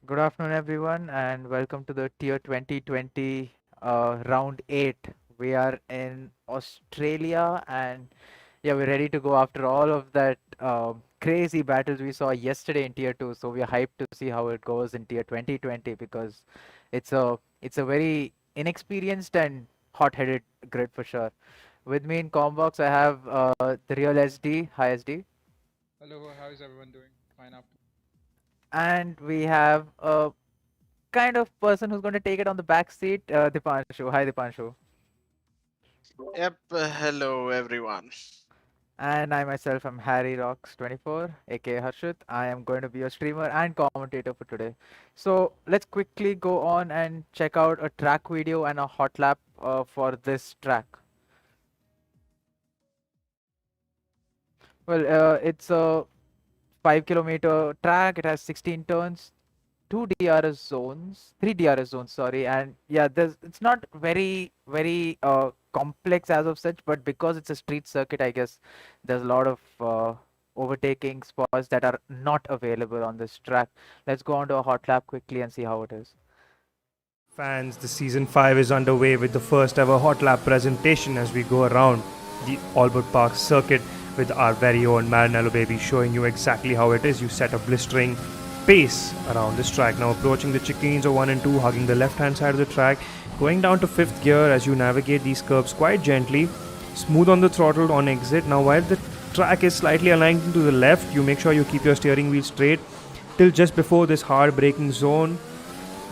Good afternoon, everyone, and welcome to the Tier 2020 round 8. We are in Australia, and yeah, we're ready to go after all of that crazy battles we saw yesterday in Tier 2. So we are hyped to see how it goes in Tier 2020 because it's a very inexperienced and hot-headed grid for sure. With me in Combox, I have the real SD. Hi, SD. Hello, how is everyone doing? Fine after. And we have a kind of person who's going to take it on the back seat, Dipanshu. Hi, Dipanshu. Yep, hello everyone. And I myself am Harry Rocks 24, aka Harshith. I am going to be a streamer and commentator for today. So let's quickly go on and check out a track video and a hot lap for this track. Well, it's a 5 kilometer track. It has 16 turns, two DRS zones, three DRS zones, sorry. And yeah, it's not very complex as of such, but because it's a street circuit, I guess there's a lot of overtaking spots that are not available on this track. Let's go on to a hot lap quickly and see how it is. Fans, the season 5 is underway with the first ever hot lap presentation as we go around the Albert Park circuit with our very own Maranello baby showing you exactly how it is. You set a blistering pace around this track. Now approaching the chickens of 1 and 2, hugging the left hand side of the track, going down to 5th gear as you navigate these curves quite gently, smooth on the throttle on exit. Now while the track is slightly aligned to the left, you make sure you keep your steering wheel straight till just before this hard braking zone.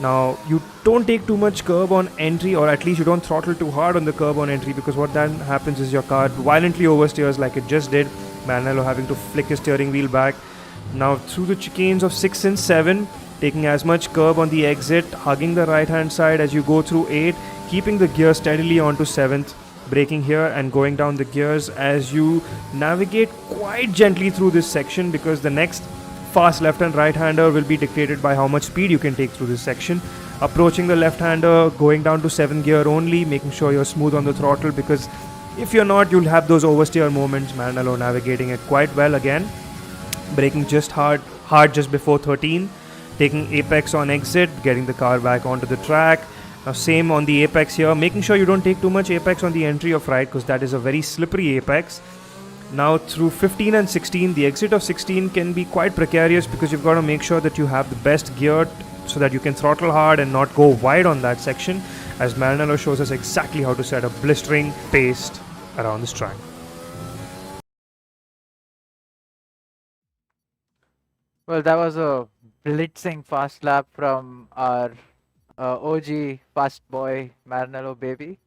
Now, you don't take too much curb on entry, or at least you don't throttle too hard on the curb on entry, because what then happens is your car violently oversteers like it just did. Manello having to flick his steering wheel back. Now, through the chicanes of 6 and 7, taking as much curb on the exit, hugging the right hand side as you go through 8, keeping the gear steadily onto 7th, braking here and going down the gears as you navigate quite gently through this section, because the next fast left and right hander will be dictated by how much speed you can take through this section. Approaching the left hander, going down to 7th gear only, making sure you're smooth on the throttle, because if you're not, you'll have those oversteer moments. Manalo navigating it quite well again, braking just hard just before 13, taking apex on exit, getting the car back onto the track. Now same on the apex here, making sure you don't take too much apex on the entry of right, because that is a very slippery apex. Now through 15 and 16, the exit of 16 can be quite precarious, because you've got to make sure that you have the best gear so that you can throttle hard and not go wide on that section, as Maranello shows us exactly how to set a blistering pace around this track. Well, that was a blitzing fast lap from our OG fast boy Maranello baby.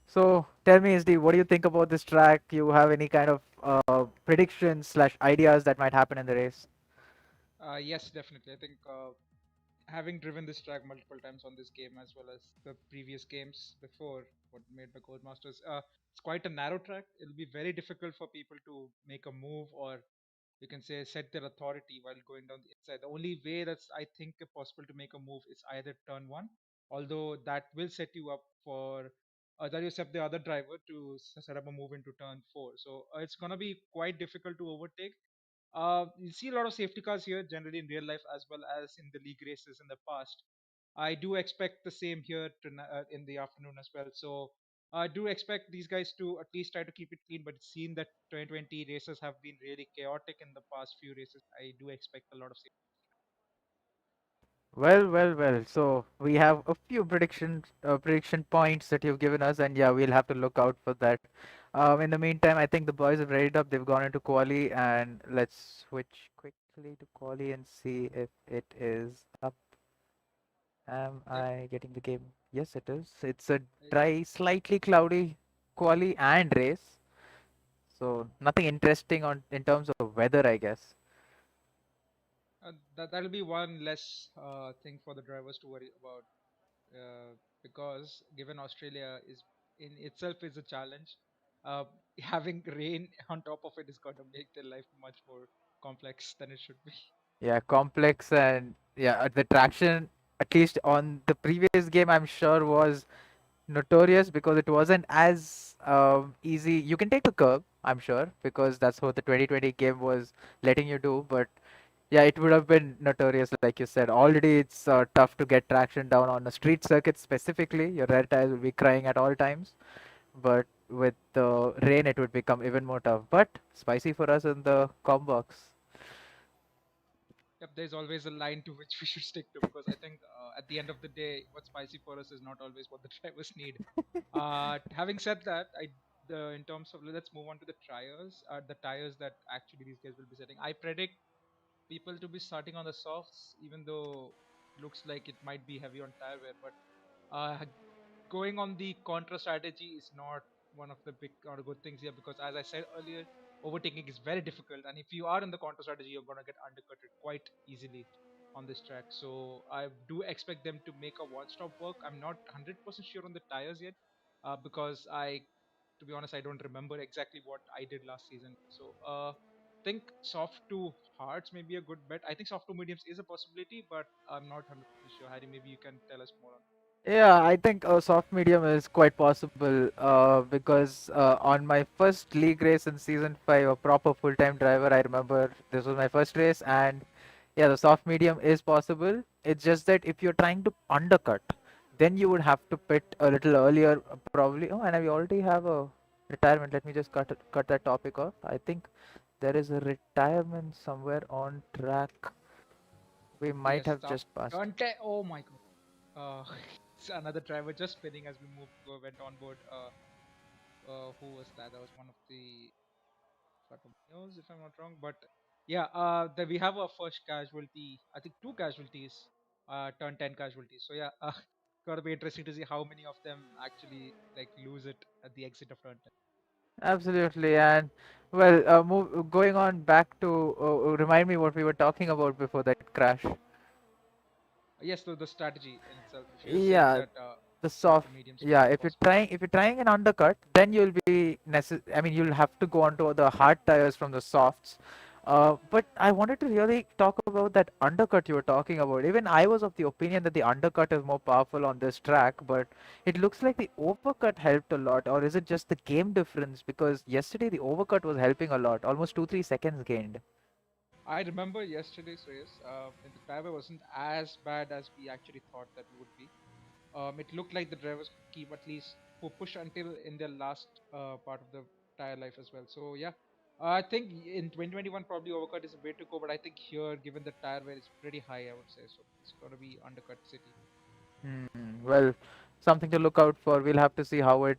So tell me, SD, what do you think about this track? You have any kind of predictions slash ideas that might happen in the race? Yes, definitely. I think having driven this track multiple times on this game as well as the previous games before what made the Codemasters, it's quite a narrow track. It'll be very difficult for people to make a move, or you can say set their authority while going down the inside. The only way that's I think possible to make a move is either turn one, although that will set you up for that you set the other driver to set up a move into turn four. So it's gonna be quite difficult to overtake. You see a lot of safety cars here generally in real life as well as in the league races in the past. I do expect the same here in the afternoon as well. So I do expect these guys to at least try to keep it clean. But it's seen that 2020 races have been really chaotic in the past few races. I do expect a lot of safety. Well. So we have a few prediction points that you've given us, and yeah, we'll have to look out for that. In the meantime, I think the boys have readied up. They've gone into quali, and let's switch quickly to quali and see if it is up. Am Yep. I getting the game? Yes, it is. It's a dry, slightly cloudy quali and race. So nothing interesting on in terms of weather, I guess. That'll be one less thing for the drivers to worry about, because given Australia is in itself is a challenge, uh, having rain on top of it is going to make their life much more complex than it should be. Yeah, complex and yeah, the traction, at least on the previous game, I'm sure was notorious because it wasn't as easy. You can take the curb, I'm sure, because that's what the 2020 game was letting you do. But Yeah, it would have been notorious, like you said. Already, it's tough to get traction down on a street circuit specifically. Your rear tires will be crying at all times. But with the rain, it would become even more tough. But spicy for us in the com box. Yep, there's always a line to which we should stick to because I think at the end of the day, what's spicy for us is not always what the drivers need. Having said that, in terms of let's move on to the tires that actually these guys will be setting. I predict people to be starting on the softs, even though looks like it might be heavy on tire wear. But going on the contra strategy is not one of the big or good things here because, as I said earlier, overtaking is very difficult, and if you are in the contra strategy, you're gonna get undercutted quite easily on this track. So I do expect them to make a one-stop work. I'm not 100% sure on the tires yet because to be honest, I don't remember exactly what I did last season. So think soft to hards may be a good bet. I think soft to mediums is a possibility, but I'm not 100% sure. Harry, maybe you can tell us more on. Yeah, I think a soft medium is quite possible because on my first league race in season 5, a proper full-time driver, I remember this was my first race, and yeah, the soft medium is possible. It's just that if you're trying to undercut, then you would have to pit a little earlier, probably. Oh, and we already have a retirement. Let me just cut that topic off. I think there is a retirement somewhere on track. We might Yes, have just passed. Oh my god. It's another driver just spinning as we went on board. Who was that? That was one of the Fatominos, if I'm not wrong. But yeah, we have our first casualty. I think two casualties, turn 10 casualties. So yeah, gotta be interesting to see how many of them actually like lose it at the exit of turn 10. Absolutely, and well, going on back to remind me what we were talking about before that crash. Yes, so the strategy in itself. If you're saying Yeah, that the soft to soft. mediums may Yeah, be possible. if you're trying an undercut, then you'll be I mean, you'll have to go onto the hard tires from the softs. But I wanted to really talk about that undercut you were talking about. Even I was of the opinion that the undercut is more powerful on this track, but it looks like the overcut helped a lot. Or is it just the game difference? Because yesterday the overcut was helping a lot, almost 2-3 seconds gained. I remember yesterday, so yes, and the driver wasn't as bad as we actually thought that it would be. It looked like the drivers could keep at least push until in their last part of the tire life as well. So yeah, I think in 2021 probably overcut is a way to go, but I think here, given the tire wear is pretty high, I would say so. It's got to be undercut city. Well, something to look out for. We'll have to see how it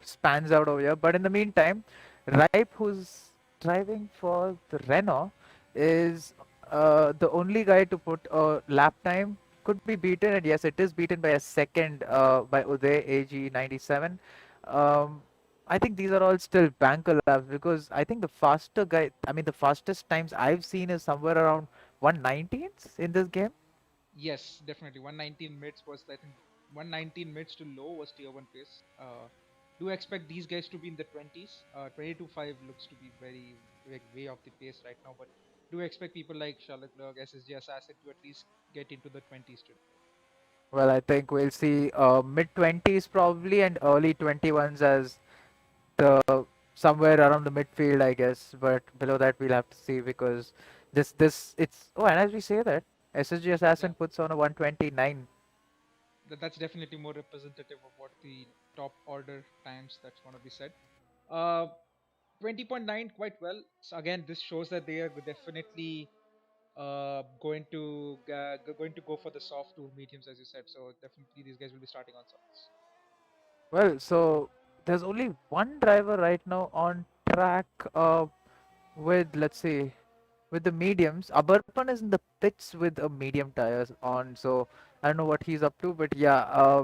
spans out over here. But in the meantime, Ripe, who's driving for the Renault, is the only guy to put a lap time. Could be beaten, and yes, it is beaten by a second by Uday AG97. Um, I think these are all still banker laps because I think the faster guy, I mean, the fastest times I've seen is somewhere around 119th in this game. Yes, definitely. 119 mids was, I think, 119 mids to low was tier 1 pace. Do expect these guys to be in the 20s. 22.5 looks to be very like, way off the pace right now, but do expect people like Charlotte Leclerc, SSG Assassin to at least get into the 20s today. Well, I think we'll see mid 20s probably and early 21s as the somewhere around the midfield, I guess. But below that, we'll have to see because this it's oh, and as we say that SSG Yeah, Assassin puts on a 129. that's definitely more representative of what the top order times that's going to be said. Uh, 20.9 quite well. So again, this shows that they are definitely going to go for the soft to mediums as you said. So definitely these guys will be starting on softs. Well, so there's only one driver right now on track with let's see with the mediums. Abarpan is in the pits with a medium tires on, so I don't know what he's up to, but yeah.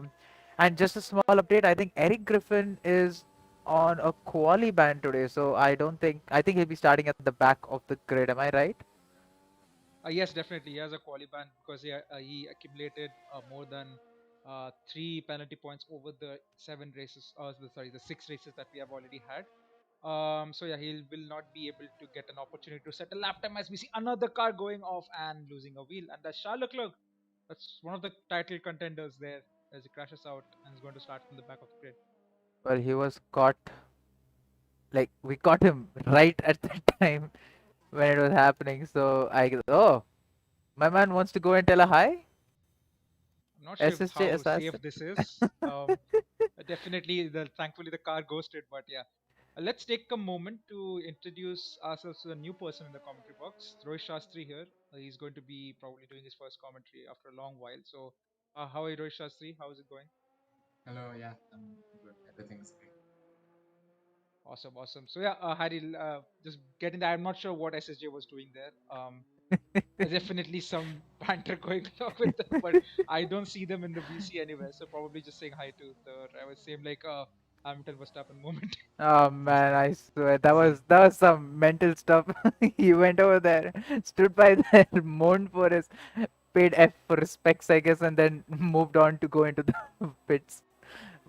And just a small update. I think Eric Griffin is on a quali ban today, so I think he'll be starting at the back of the grid. Am I right? Yes, definitely. He has a quali ban because he accumulated more than 3 penalty points over the 7 races. The 6 races that we have already had. So yeah, he will not be able to get an opportunity to set a lap time as we see another car going off and losing a wheel. And that's Charles Leclerc. That's one of the title contenders there as he crashes out and is going to start from the back of the grid. Well, he was caught. Like we caught him right at that time. when it was happening. So oh, my man wants to go and tell a hi. I'm not sure SSJ how assassin. safe this is. Definitely, thankfully the car ghosted, but yeah. Let's take a moment to introduce ourselves to a new person in the commentary box. Rohit Shastri here. He's going to be probably doing his first commentary after a long while. So, how are you, Rohit Shastri? How is it going? Hello, yeah, I'm good. Everything's great. Awesome, awesome. So yeah, Harry, just getting that. I'm not sure what SSJ was doing there. There's definitely some banter going along with them, but I don't see them in the VC anywhere. So probably just saying hi to the drivers. Same like Hamilton Verstappen moment. Oh Yes, man, I swear same. that was some mental stuff. He went over there, stood by there, mourned for his paid F for respects, I guess, and then moved on to go into the pits.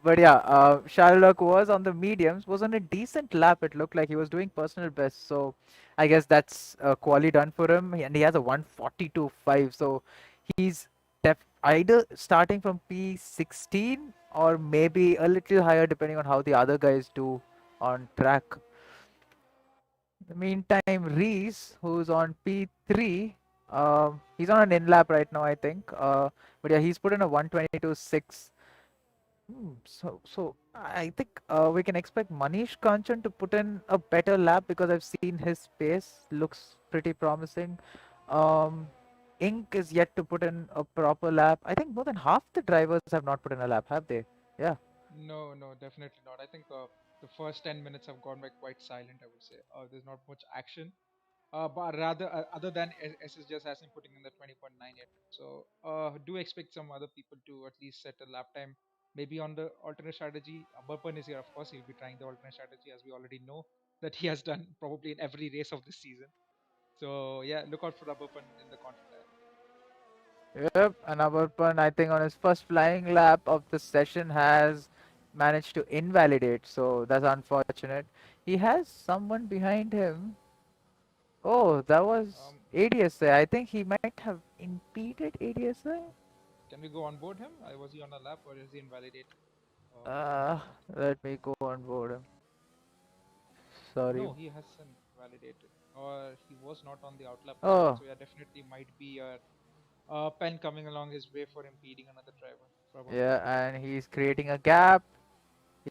But yeah, Sherlock was on the mediums, was on a decent lap. It looked like he was doing personal best. So I guess that's quali done for him. And he has a 142.5. So he's either starting from P16 or maybe a little higher depending on how the other guys do on track. In the meantime, Reese, who's on P3, he's on an in lap right now, I think. But yeah, he's put in a 122.6. So I think we can expect Manish Kanchan to put in a better lap because I've seen his pace looks pretty promising. Um, Ink is yet to put in a proper lap. I think more than half the drivers have not put in a lap, have they? Yeah. No, no, definitely not. I think the first 10 minutes have gone by quite silent, I would say. There's not much action. But rather, other than SS just hasn't putting in the 20.9 yet. So, do expect some other people to at least set a lap time, maybe on the alternate strategy. Burpan is here, of course. He'll be trying the alternate strategy, as we already know that he has done probably in every race of this season. So, yeah, look out for Burpan in the content. Yep. And Abarpan, I think on his first flying lap of the session has managed to invalidate. So that's unfortunate. He has someone behind him. Oh, that was ADSI. I think he might have impeded ADSI. Can we go on board him? Was he on a lap or is he invalidated? Um, Uh, Let me go on board him. Sorry. no, he hasn't validated, or he was not on the outlap as well. Oh, So yeah, definitely might be a pen coming along his way for impeding another driver from a pen. yeah, and he's creating a gap.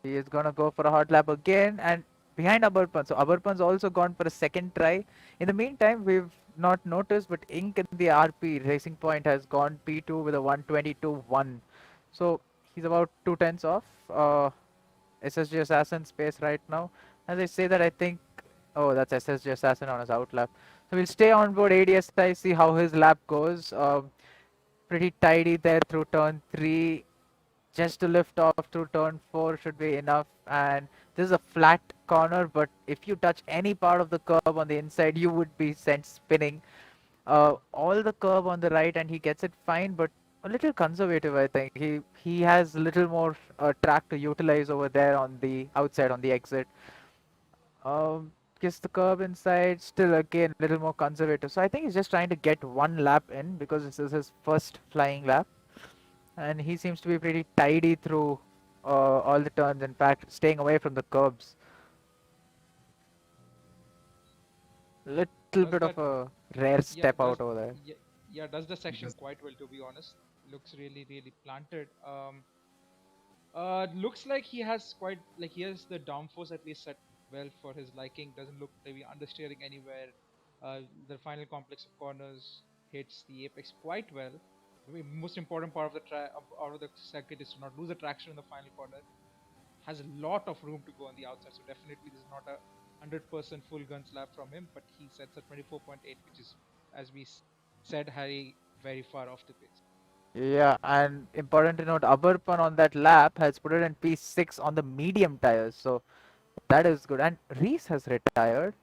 He is gonna go for a hot lap again and behind Abarpan. So Abarpan's also gone for a second try. In the meantime, we've not noticed, but Ink in the RP Racing Point has gone P2 with a 122.1. So he's about 2 tenths off SSG Assassin space right now. As I say that, I think, oh, that's SSG Assassin on his out lap. So we'll stay on board ADSI, see how his lap goes. Pretty tidy there through turn 3. Just to lift off through turn 4 should be enough. And this is a flat corner, but if you touch any part of the curb on the inside, you would be sent spinning. All the curb on the right, and he gets it fine, but a little conservative, I think. He has a little more track to utilize over there on the outside on the exit. Gets the curb inside, still again a little more conservative. So I think he's just trying to get one lap in because this is his first flying lap, and he seems to be pretty tidy through all the turns. In fact, staying away from the curbs. Little Does bit of that a rare yeah step does out over there. yeah, yeah does the section Because quite well, to be honest. Looks really planted. Looks like he has quite like he has the downforce at least set well for his liking. Doesn't look to be understeering anywhere. The final complex of corners hits the apex quite well. I mean, most important part of the out of the circuit is to not lose the traction in the final corner. Has a lot of room to go on the outside, so definitely this is not a 100% full gun slap from him, but he sets a 24.8, which is, as we said, Harry, very far off the pace. Yeah, and important to note, Abarpan on that lap has put it in P6 on the medium tires, so that is good. And Reese has retired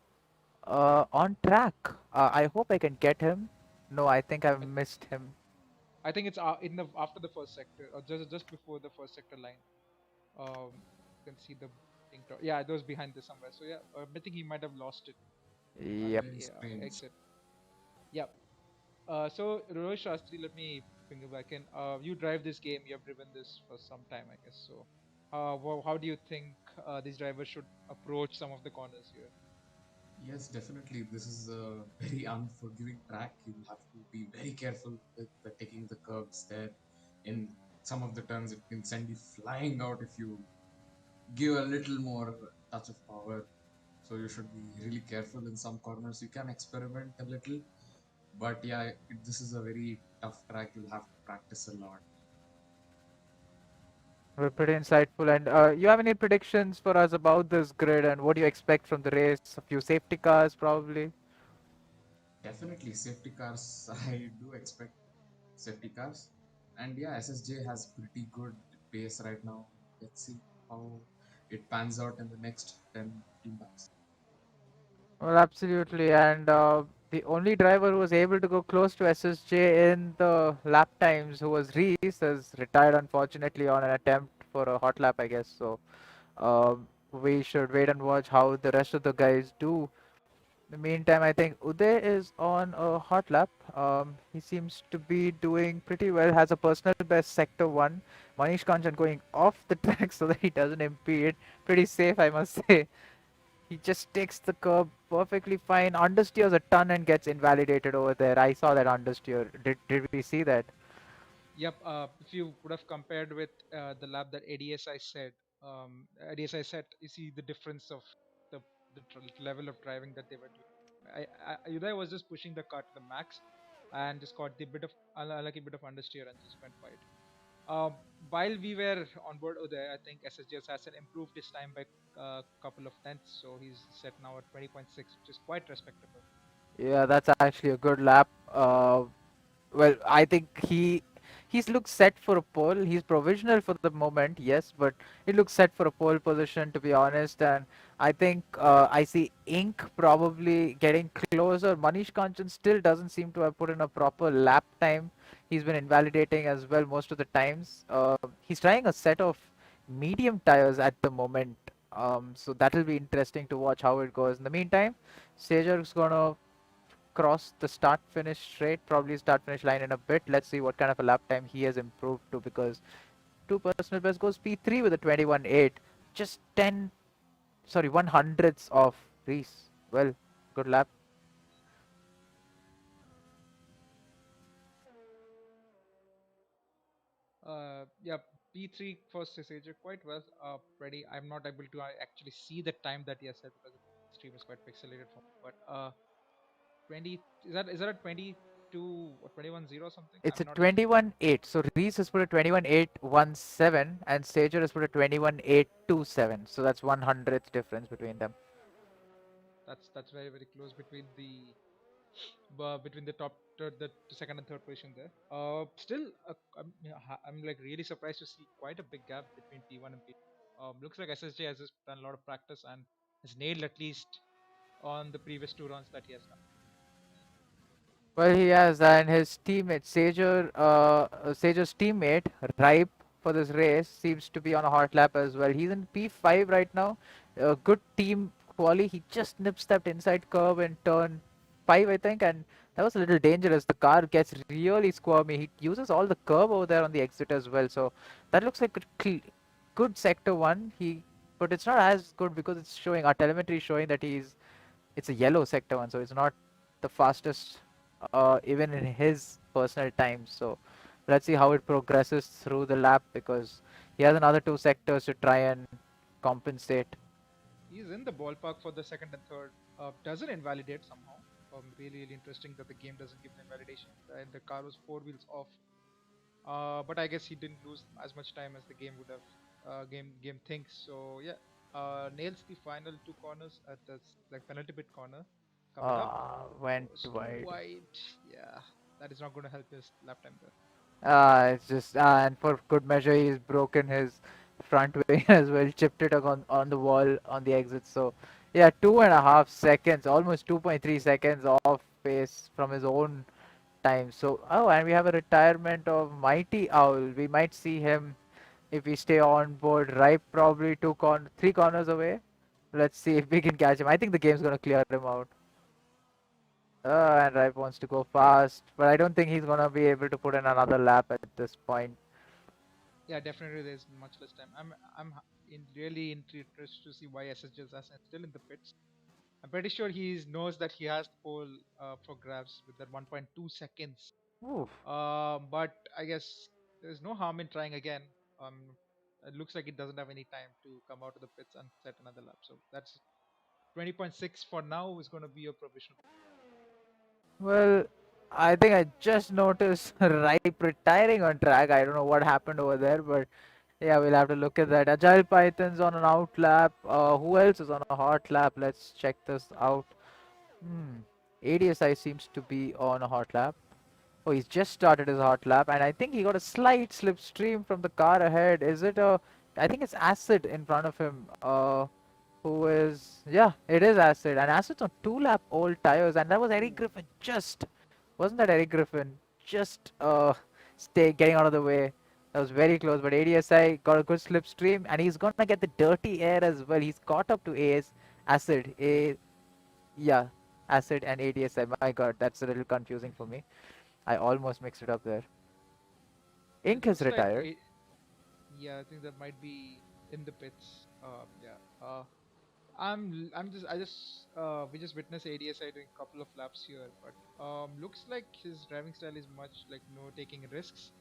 on track. I hope I can get him. No, I think I've I, missed him. I think it's in the after the first sector, or just before the first sector line. You can see the yeah, it was behind this somewhere. So yeah, I think he might have lost it on Yep. the very strange. exit. Yeah. So Rohit Shastri, let me bring you back in. You drive this game. You have driven this for some time, I guess. So, how do you think these drivers should approach some of the corners here? Yes, definitely. This is a very unforgiving track. You'll have to be very careful with taking the curves there. In some of the turns, it can send you flying out if you give a little more touch of power. So you should be really careful in some corners. You can experiment a little, but yeah, this is a very tough track. You'll have to practice a lot. We're pretty insightful. And you have any predictions for us about this grid and what do you expect from the race? A few safety cars, probably. Definitely safety cars. I do expect safety cars. And yeah, SSJ has pretty good pace right now. Let's see how it pans out in the next 10 15 laps. Well, absolutely. And the only driver who was able to go close to SSJ in the lap times, who was Reese, has retired unfortunately on an attempt for a hot lap, I guess. So we should wait and watch how the rest of the guys do. In the meantime, I think Uday is on a hot lap. He seems to be doing pretty well. Has a personal best sector one. Manish Kanchan going off the track so that he doesn't impede. Pretty safe, I must say. He just takes the curb perfectly fine. Understeers a ton and gets invalidated over there. I saw that understeer. Did we see that? Yep. If you would have compared with the lab that ADSI said, ADSI said, you see the difference of the level of driving that they were doing. Uday was just pushing the car to the max, and just got the bit of unlucky bit of understeer and just went wide. Um, while we were on board Uday, I think SSGS has improved his time by a couple of tenths, so he's set now at 20.6, which is quite respectable. Yeah, that's actually a good lap. Well, I think he's looks set for a pole. He's provisional for the moment, yes, but he looks set for a pole position to be honest. And I think I see Ink probably getting closer. Manish Kanchan still doesn't seem to have put in a proper lap time. He's been invalidating as well most of the times. He's trying a set of medium tires at the moment. So that'll be interesting to watch how it goes. In the meantime, Sager's gonna cross the start finish straight, probably start finish line in a bit. Let's see what kind of a lap time he has improved to, because two personal best goes P3 with a 21.8, just 10, sorry, 100ths of Reese. Well, good lap. Yeah, P3 for Sager quite well. Pretty. I'm not able to actually see the time that he has set because the stream is quite pixelated for me. But 20 is that a 22 or 21.0 something? It's I'm a not. 21.8. So Reese has put a 21.817 and Sager has put a 21.827. So that's 100th difference between them. That's very very close between the the second and third position there. Still, I'm like really surprised to see quite a big gap between P1 and P2. Looks like SSJ has just done a lot of practice and has nailed at least on the previous two runs that he has done. Well, he has, and his teammate Sager's teammate Ripe for this race seems to be on a hot lap as well. He's in P5 right now. Good team quali. He just nips that inside curve in turn 5, I think, and that was a little dangerous. The car gets really squirmy. He uses all the curve over there on the exit as well. So that looks like a good sector one. But it's not as good because it's showing our telemetry is showing that it's a yellow sector one, so it's not the fastest even in his personal time. So let's see how it progresses through the lap, because he has another two sectors to try and compensate. He's in the ballpark for the second and third. Doesn't invalidate somehow. Really, really interesting that the game doesn't give the invalidation. And the car was four wheels off. But I guess he didn't lose as much time as the game would have. Game thinks so. Yeah. Nails the final two corners at the like penalty bit corner. Coming up, Went goes too wide. wide. Yeah, that is not going to help his lap time there. It's just and for good measure, he's broken his front wing as well, chipped it on the wall on the exit. So yeah, 2.5 seconds, almost 2.3 seconds off pace from his own time. So and we have a retirement of Mighty Owl. We might see him if we stay on board. Ripe probably three corners away. Let's see if we can catch him. I think the game's gonna clear him out. And Ripe wants to go fast, but I don't think he's gonna be able to put in another lap at this point. Yeah, definitely. There's much less time. I'm really interested to see why SSJ is still in the pits. I'm pretty sure he knows that he has the pole for grabs with that 1.2 seconds. Oof. But I guess there's no harm in trying again. Um, it looks like it doesn't have any time to come out of the pits and set another lap. So that's 20.6 for now is going to be your provisional. Well, I think I just noticed Ripe retiring on track. I don't know what happened over there, but yeah, we'll have to look at that. Agile Python's on an out lap. Who else is on a hot lap? Let's check this out. Hmm. ADSI seems to be on a hot lap. Oh, he's just started his hot lap, and I think he got a slight slipstream from the car ahead. Is it a? I think it's Acid in front of him. Who is? Yeah, it is Acid, and Acid's on two-lap old tires, and that was Eric Griffin. Just wasn't that Eric Griffin? Just stay getting out of the way. That was very close, but ADSI got a good slipstream, and he's gonna get the dirty air as well. He's caught up to Acid. Yeah, Acid and ADSI. My God, that's a little confusing for me. I almost mixed it up there. It Ink has looks like retired. yeah, I think that might be in the pits. Yeah. I just we just witnessed ADSI doing a couple of laps here, but looks like his driving style is much like no taking risks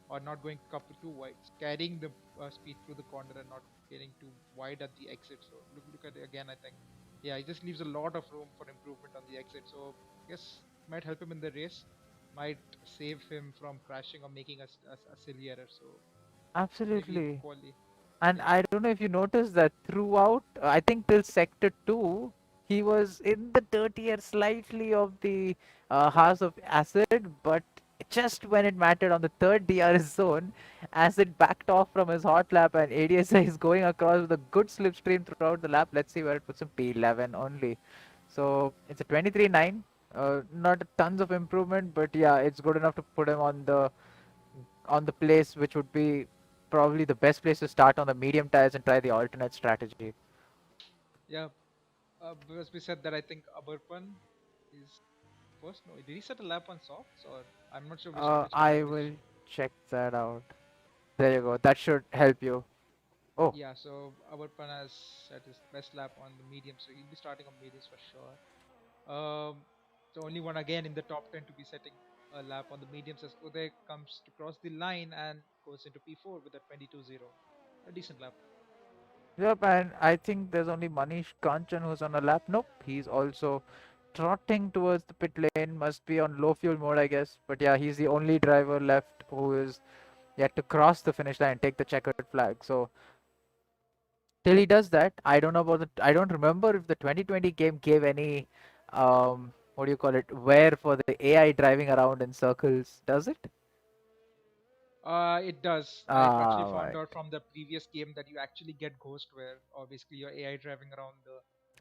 or not going couple too wide, carrying the speed through the corner and not getting too wide at the exit. So look at it again. I think yeah, he just leaves a lot of room for improvement on the exit. So I guess might help him in the race, might save him from crashing or making a silly error. So maybe Absolutely. quali. And Yeah. I don't know if you noticed that throughout, I think till sector 2, he was in the dirty air slightly of the House of Acid, but just when it mattered on the third DRS zone, Acid backed off from his hot lap, and ADSI is going across with a good slipstream throughout the lap. Let's see where it puts him. P11 only. So it's a 23.9. Not tons of improvement, but yeah, it's good enough to put him on the place which would be probably the best place to start on the medium tires and try the alternate strategy. Yeah, as we said that I think Abarpan is first. No, did he set a lap on softs or I'm not sure which I package. will check that out. There you go. That should help you. Oh, Yeah, so Abarpan has set his best lap on the medium, so he'll be starting on mediums for sure. The only one again in the top 10 to be setting a lap on the mediums as Uday comes to cross the line and goes into P4 with a 22.0. A decent lap. yep. And I think there's only Manish Kanchan who's on a lap. Nope. He's also trotting towards the pit lane. Must be on low fuel mode, I guess. But yeah, he's the only driver left who is yet to cross the finish line and take the checkered flag. So till he does that, I don't know about the. I don't remember if the 2020 game gave any, what do you call it, where for the AI driving around in circles. Does it? It does. I actually Ah, found right. out from the previous game that you actually get Ghostware, or basically your AI driving around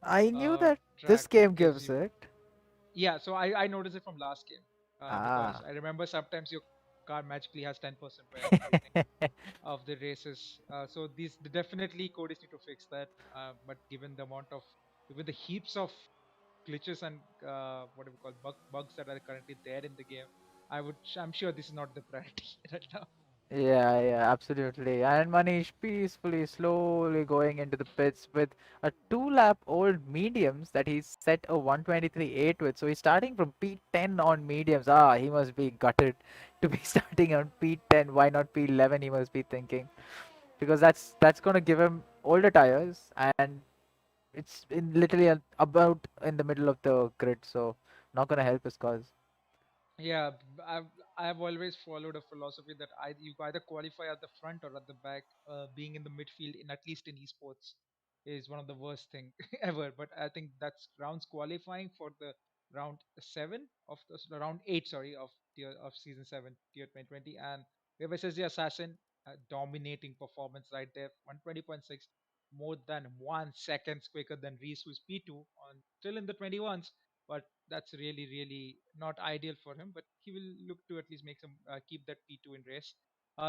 I the knew that track this game gives gives you. it. Yeah, so I noticed it from last game because Ah. I remember sometimes your car magically has 10% wear at the beginning of the races. So these definitely coders need to fix that. But given the amount of, given the heaps of glitches and what do we call bugs that are currently there in the game, I'm sure this is not the priority right now. Yeah, yeah, absolutely. And Manish peacefully, slowly going into the pits with a two-lap old mediums that he's set a 123.8 with. So he's starting from P10 on mediums. Ah, he must be gutted to be starting on P10. Why not P11? He must be thinking because that's gonna give him older tires, and it's in literally about in the middle of the grid. So not gonna help his cause. Yeah, I've always followed a philosophy that you either qualify at the front or at the back. Being in the midfield, in at least in esports, is one of the worst thing ever. But I think that's rounds qualifying for the round seven of the round eight, sorry, of season seven, tier 2020, and where versus the assassin, dominating performance right there, 120.6, more than 1 seconds quicker than Reese, who's P2 on still in the 21s, but that's really not ideal for him. But he will look to at least make some keep that P2 in race.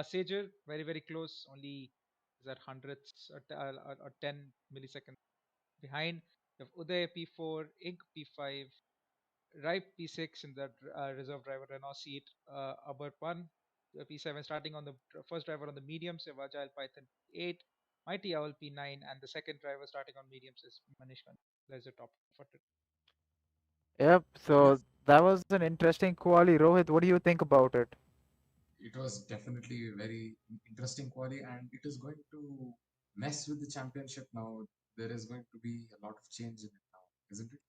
Sager very close, only is that hundredths or 10 milliseconds behind. You have Uday P4, Ink P5, Ripe P6 in that reserve driver Renault seat. Abarpan P7 starting on the first driver on the mediums. You have Agile Python 8, Mighty Owl P9, and the second driver starting on mediums is Manish Khan. there's a top for it. Yep. So Yes, that was an interesting quali. Rohit, what do you think about it? it was definitely a very interesting quali, and it is going to mess with the championship now. There is going to be a lot of change in it now, isn't it?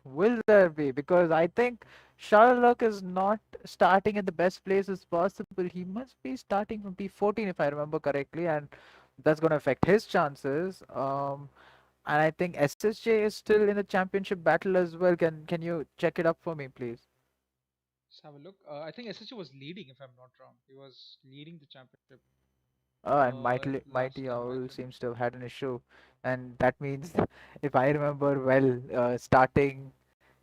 Will there be? Because I think Sherlock is not starting in the best place as possible. He must be starting from P14 if I remember correctly, and that's going to affect his chances. And I think SSJ is still in the championship battle as well. Can you check it up for me, please? Let's have a look. I think SSU was leading, if I'm not wrong. He was leading the championship And last Mighty time, I Owl think. seems to have had an issue, and that means, if I remember well, starting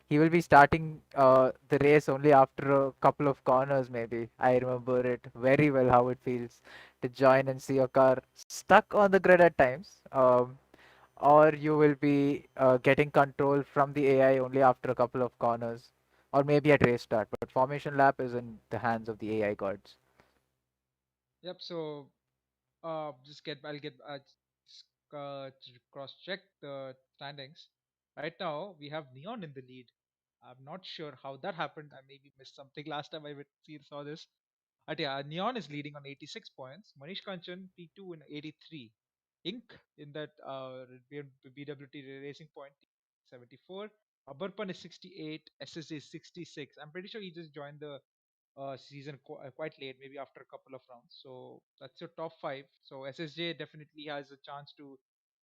he will be starting the race only after a couple of corners, maybe. I remember it very well how it feels to join and see your car stuck on the grid at times. Or you will be getting control from the AI only after a couple of corners, or maybe at race start. But formation lap is in the hands of the AI gods. Yep. So just get I'll get cross check the standings. Right now we have Neon in the lead. I'm not sure how that happened. I maybe missed something last time saw this. But yeah, Neon is leading on 86 points. Manish Kanchan P2 in 83. Ink in that BWT Racing Point 74. Abarpan is 68. SSJ is 66. I'm pretty sure he just joined the season quite late, maybe after a couple of rounds. So that's your top five. So SSJ definitely has a chance to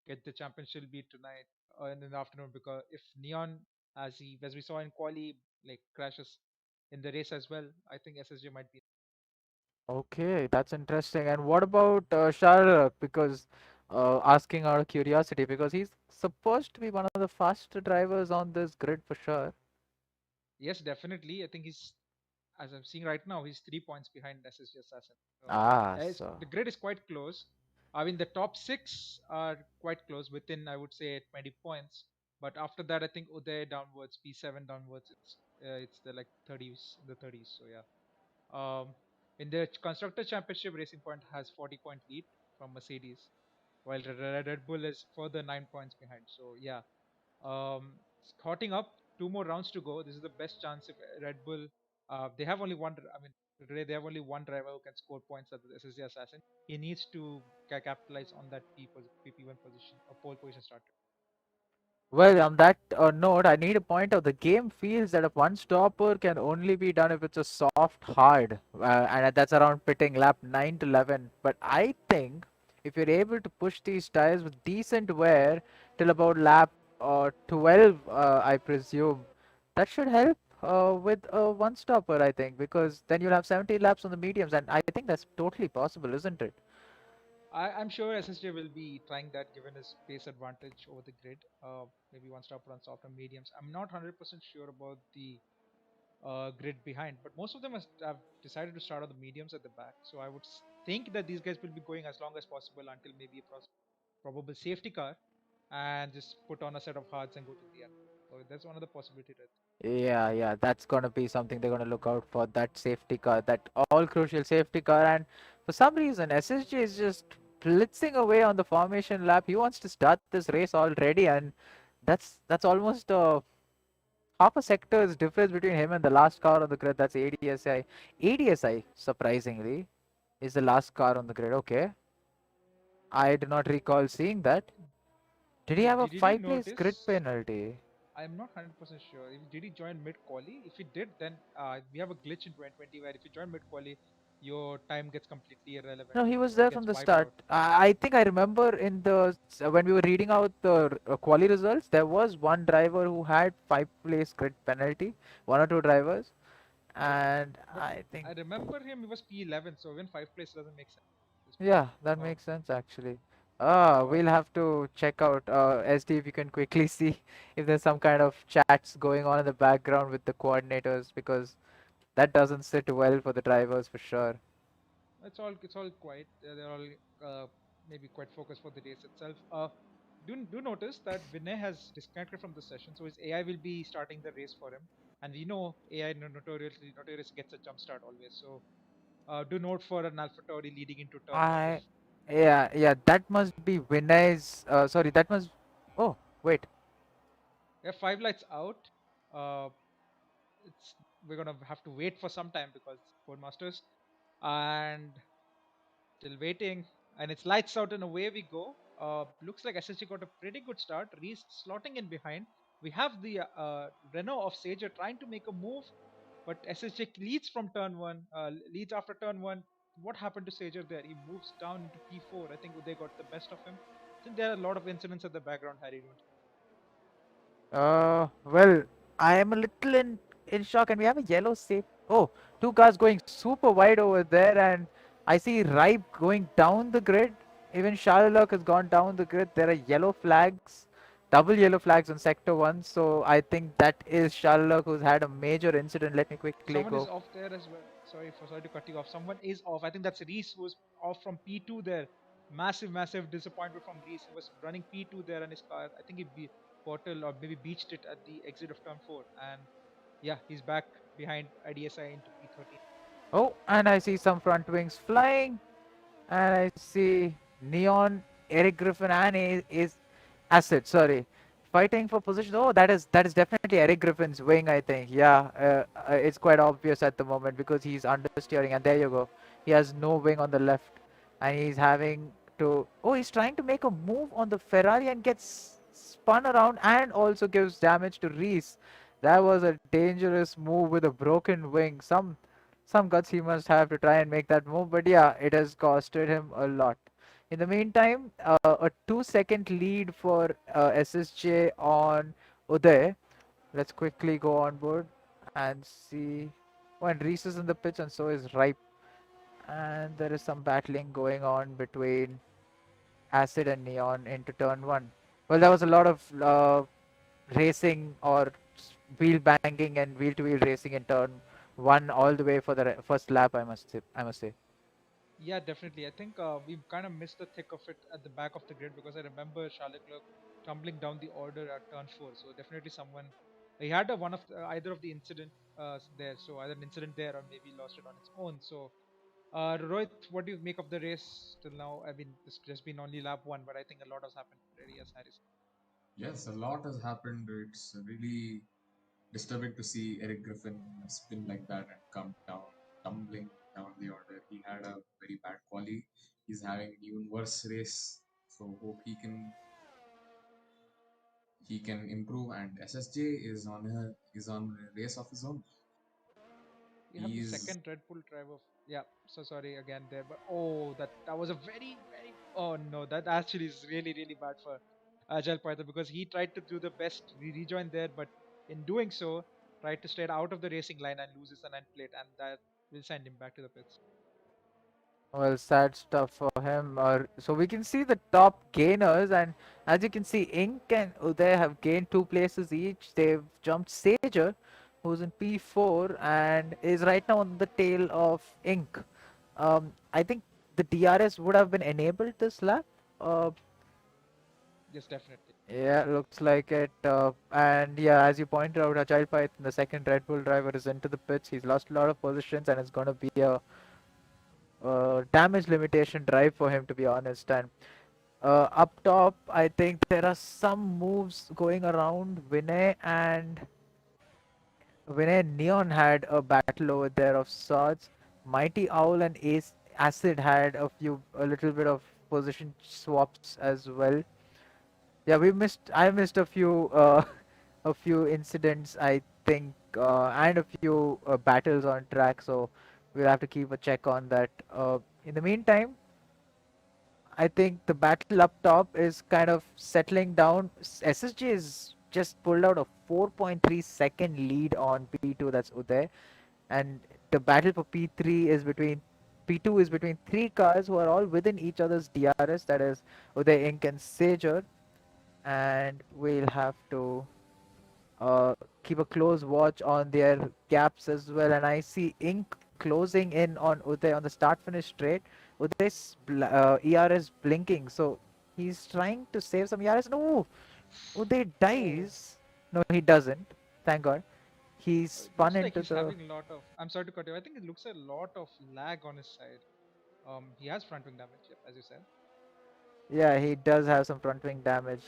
get the championship beat tonight in the afternoon, because if Neon, as we saw in quali, like crashes in the race as well, I think SSJ might be. Okay, that's interesting. And what about Sharak? Because asking out of curiosity, because he's supposed to be one of the faster drivers on this grid for sure. Yes, definitely. I think he's, as I'm seeing right now, he's 3 points behind SSG Assassin. So Ah, so the grid is quite close. I mean, the top six are quite close, within, I would say, 20 points. But after that, I think Uday downwards, P7 downwards, it's the like 30s, in the 30s. So yeah. In the constructor championship, Racing Point has 40-point lead from Mercedes, while Red Bull is further 9 points behind. So yeah, it's hotting up. Two more rounds to go. This is the best chance if Red Bull. They have only one. I mean, today they have only one driver who can score points at the SSD Assassin. He needs to capitalize on that PP1 position or pole position starter. well, on that note, I need to point out the game feels that a one stopper can only be done if it's a soft hard, and that's around pitting lap 9 to 11. But I think if you're able to push these tires with decent wear till about lap 12, I presume, that should help with a one stopper, I think, because then you'll have 70 laps on the mediums, and I think that's totally possible, isn't it? I'm sure SSJ will be trying that given his pace advantage over the grid. Maybe one stopper on soft and mediums. I'm not 100% sure about the grid behind, but most of them have decided to start on the mediums at the back. So I would think that these guys will be going as long as possible until maybe a probable safety car, and just put on a set of hards and go to the end. So that's one of the possibilities. Yeah, yeah, that's gonna be something they're gonna look out for, that safety car, that all crucial safety car. And for some reason, SSG is just blitzing away on the formation lap. He wants to start this race already, and that's almost half a sector's difference between him and the last car on the grid. That's ADSI. ADSI, surprisingly, is the last car on the grid. Okay, I do not recall seeing that. Did he have a Did you five-place grid notice? penalty? I'm not 100% sure. Did he join mid quali? If he did, then we have a glitch in 2020 where if you join mid quali, your time gets completely irrelevant. No, he was So it there from gets the wiped start. out. I think I remember in when we were reading out the quali results, there was one driver who had five-place grid penalty, one or two drivers, But and but I think I remember him. He was P11, so even five place doesn't make sense at this point. yeah, that Um, makes sense actually. uh, We'll have to check out SD if you can quickly see if there's some kind of chats going on in the background with the coordinators because that doesn't sit well for the drivers for sure. it's all quiet. They're all maybe quite focused for the race itself. Do notice that Vinay has disconnected from the session, so his AI will be starting the race for him. And we know AI notorious gets a jump start always. So do note for an AlphaTauri leading into turn one if I any. Yeah, that must be Vinay's. Sorry, that must. Oh, Wait. We have 5 lights out. Uh, it's we're gonna have to wait for some time because Codemasters, and still waiting, and it's lights out and away we go. Looks like SSG got a pretty good start. Reese slotting in behind. We have the Renault of Sager trying to make a move, but SSG leads from turn one. Leads after turn one. What happened to Sager there? He moves down into P4. I think they got the best of him. I think there are a lot of incidents at the background, Harry. Don't you? Well, I am a little in shock, and we have a yellow safe. Oh, two cars going super wide over there, and I see Ripe going down the grid. Even Charlotte has gone down the grid. There are yellow flags, double yellow flags on sector one. So I think that is Charlotte who's had a major incident. Let me quickly Someone is go. off there as well. Sorry to cut you off. Someone is off. I think that's Reese who was off from P2 there. Massive disappointment from Reese. He was running P2 there in his car. I think he portal or maybe beached it at the exit of turn 4. And yeah, he's back behind IDSI into P13. Oh, and I see some front wings flying. And I see Neon, Eric Griffin, and is Acid. Sorry, fighting for position. Oh, that is definitely Eric Griffin's wing. I think. Yeah, it's quite obvious at the moment because he's understeering, and there you go. He has no wing on the left, and he's having to. Oh, he's trying to make a move on the Ferrari and gets spun around, and also gives damage to Reese. That was a dangerous move with a broken wing. Some guts he must have to try and make that move, but yeah, it has costed him a lot. In the meantime, a 2 second lead for SSJ on Uday. Let's quickly go on board and see. When Reese is in the pitch, and so is Ripe. And there is some battling going on between Acid and Neon into turn one. Well, there was a lot of racing or wheel banging and wheel to wheel racing in turn one all the way for the first lap. I must say. Yeah, definitely. I think we kind of missed the thick of it at the back of the grid because I remember Charlotte Leclerc tumbling down the order at turn 4. So definitely someone he had one of either of the incident there. So either an incident there or maybe lost it on its own. So Rohit, what do you make of the race till now? I mean, it's just been only lap one, but I think a lot has happened already, as Harry said. Yes, a lot has happened. It's really disturbing to see Eric Griffin spin like that and come down, tumbling down the order. He had a very bad quali. He's having an even worse race. So hope he can improve. And SSJ is on a race of his own. We have the He's second Red Bull driver. Yeah, so sorry again there, but oh, that was a very oh no, that actually is really bad for Agile Python because he tried to do the best rejoin there, but in doing so, tried to straight out of the racing line and loses an end plate, and that will send him back to the pits. Well, sad stuff for him. So we can see the top gainers, and as you can see, Ink and Uday have gained 2 places each. They've jumped Sager, who's in P4 and is right now on the tail of Ink. I think the DRS would have been enabled this lap. Uh, Yes, definitely. yeah, looks like it. And yeah, as you pointed out, Agile Python, the second Red Bull driver, is into the pits. He's lost a lot of positions, and it's going to be a damage limitation drive for him, to be honest. And up top, I think there are some moves going around. Vinay and Neon had a battle over there of sorts. Mighty Owl and Ace Acid had a little bit of position swaps as well. Yeah, I missed a few a few incidents, I think, and a few battles on track. So we'll have to keep a check on that. In the meantime, I think the battle up top is kind of settling down. SSG is just pulled out a 4.3 second lead on P2. That's Uday, and the battle for P3 is between P2 is between three cars who are all within each other's DRS. That is Uday, Ink, and Sager, and we'll have to keep a close watch on their gaps as well. And I see Ink closing in on Uday on the start finish straight. Uday's ERS blinking, so he's trying to save some ERS. No, Uday Oh, dies. No, he doesn't. Thank God. He's it spun looks like into he's the. having a lot of. I'm sorry to cut you. I think it looks a lot of lag on his side. He has front wing damage, yep, as you said. Yeah, he does have some front wing damage.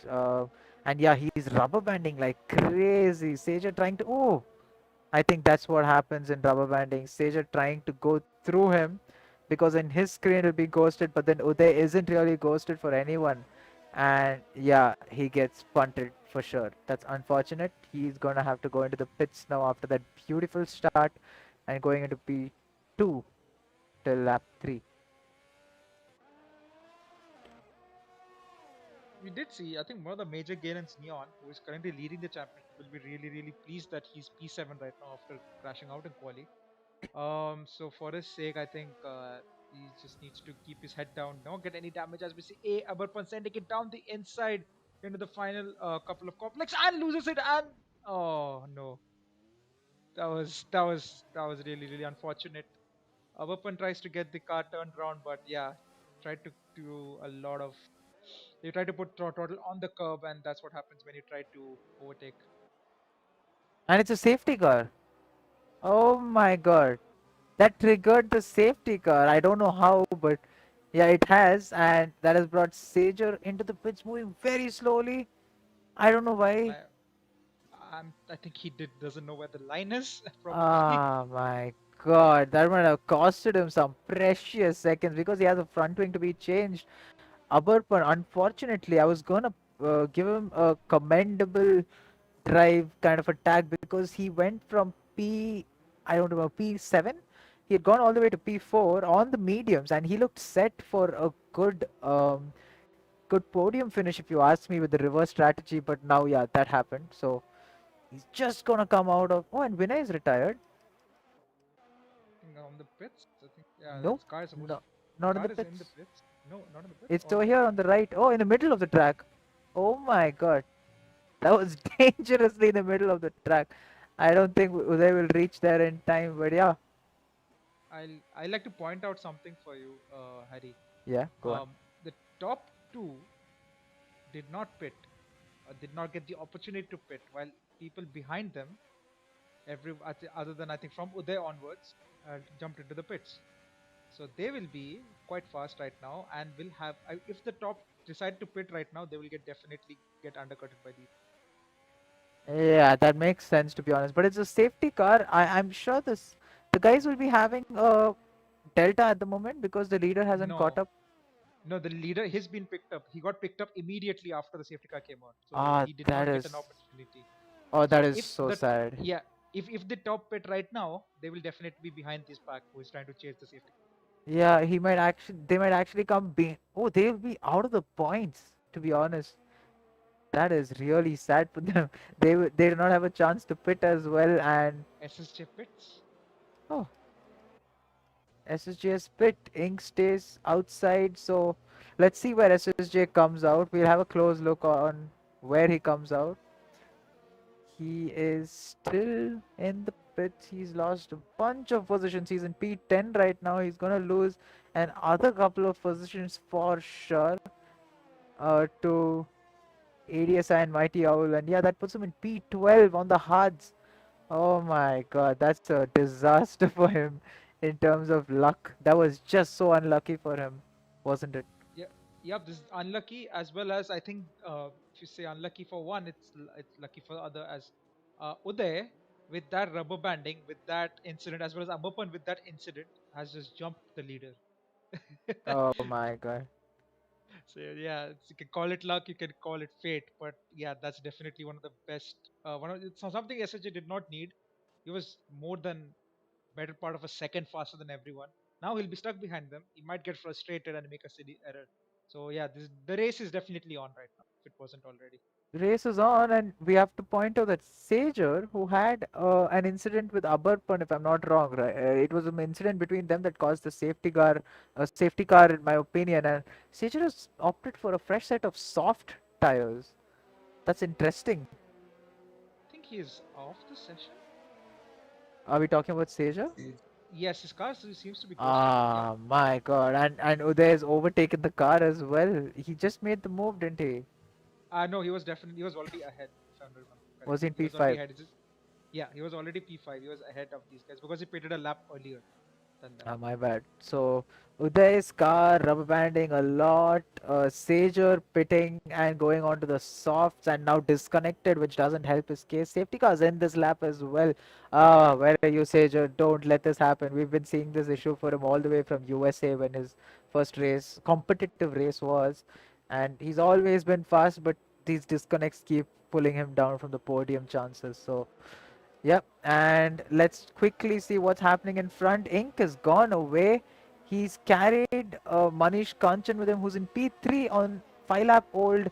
And yeah, he's rubber banding like crazy. Sager trying to. Oh, I think that's what happens in rubber banding. Sager trying to go through him because in his screen it'll be ghosted, but then Uday isn't really ghosted for anyone. And yeah, he gets punted for sure. That's unfortunate. He's gonna have to go into the pits now after that beautiful start and going into P2 till lap 3. We did see, I think one of the major gainers, Neon, who is currently leading the championship, will be really, really pleased that he's P7 right now after crashing out in quali. So for his sake, I think he just needs to keep his head down, not get any damage as we see A Abarpan sending it down the inside into the final couple of complex and loses it and oh no, that was really really unfortunate. Abarpan tries to get the car turned around, but yeah, tried to do a lot of. They try to put throttle on the curb, and that's what happens when you try to overtake. And it's a safety car. Oh my god. That triggered the safety car. I don't know how, but yeah, it has, and that has brought Sager into the pits moving very slowly. I don't know why. I, I think he doesn't know where the line is, probably. Ah, my god, that might have costed him some precious seconds because he has a front wing to be changed. Abarpan, unfortunately, I was gonna give him a commendable drive kind of a tag because he went from I don't know, P7. He had gone all the way to P4 on the mediums, and he looked set for a good podium finish if you ask me with the reverse strategy. But now, yeah, that happened. So he's just gonna come out of. Oh, and Vinay is retired. On the pits, I think. Yeah, Nope, that's car is supposed. no, not in Car the is in the pits. pits. No, not in the pits. It's Or over is it? here on the right. Oh, in the middle of the track. Oh my god, that was dangerously in the middle of the track. I don't think Uday will reach there in time, but yeah, I like to point out something for you, Harry. yeah, go on. The top two did not pit, did not get the opportunity to pit, while people behind them, other than I think from Uday onwards, jumped into the pits. So they will be quite fast right now, and will have. If the top decide to pit right now, they will definitely get undercutted by these. Yeah, that makes sense to be honest. But it's a safety car. I'm sure the guys will be having a delta at the moment because the leader hasn't caught No, up. no, the leader he's been picked up. He got picked up immediately after the safety car came out, so Ah, he did that not get an is. opportunity. Oh, that So is if so the sad. yeah, if the top pit right now, they will definitely be behind this pack who is trying to chase the safety car. Yeah, he might actually. They might actually come be. Oh, they'll be out of the points. To be honest, that is really sad for them. They do not have a chance to pit as well. And SSJ pits. oh, SSJ's pit. Ink stays outside. So let's see where SSJ comes out. We'll have a close look on where he comes out. He is still in the pits. He's lost a bunch of positions. He's in P10 right now. He's gonna lose another couple of positions for sure to ADSI and Mighty Owl. And yeah, that puts him in P12 on the hards. Oh my god, that's a disaster for him in terms of luck. That was just so unlucky for him, wasn't it? Yeah, yep. This is unlucky as well as I think if you say unlucky for one, it's lucky for the other as Uday with that rubber banding, with that incident, as well as Abapan with that incident has just jumped the leader. Oh my god. So yeah, you can call it luck, you can call it fate, but yeah, that's definitely one of the best. It's something SHA did not need. He was more than better part of a second faster than everyone. Now he'll be stuck behind them. He might get frustrated and make a silly error. So yeah, the race is definitely on right now. If it wasn't already. Race is on, and we have to point out that Sager, who had an incident with Abarpan, if I'm not wrong, right? It was an incident between them that caused the safety car, in my opinion. And Sager has opted for a fresh set of soft tires. That's interesting. I think he is off the session. Are we talking about Sager? Sage. Yes, his car seems to be ghosted. Yep. Ah, my God! And Uday has overtaken the car as well. He just made the move, didn't he? No, he was already ahead. If I remember Was correctly, in he was already P5. ahead. Yeah, he was already P5. He was ahead of these guys because he pitted a lap earlier. than them. My bad. So Uday's car rubber banding a lot, Sager pitting and going on to the softs and now disconnected, which doesn't help his case. Safety cars in this lap as well. Where are you, Sager? Don't let this happen. We've been seeing this issue for him all the way from USA when his first race, competitive race was, and he's always been fast, but these disconnects keep pulling him down from the podium chances. So yep, and let's quickly see what's happening in front. Ink has gone away. He's carried Manish Kanchan with him, who's in P3 on 5 lap old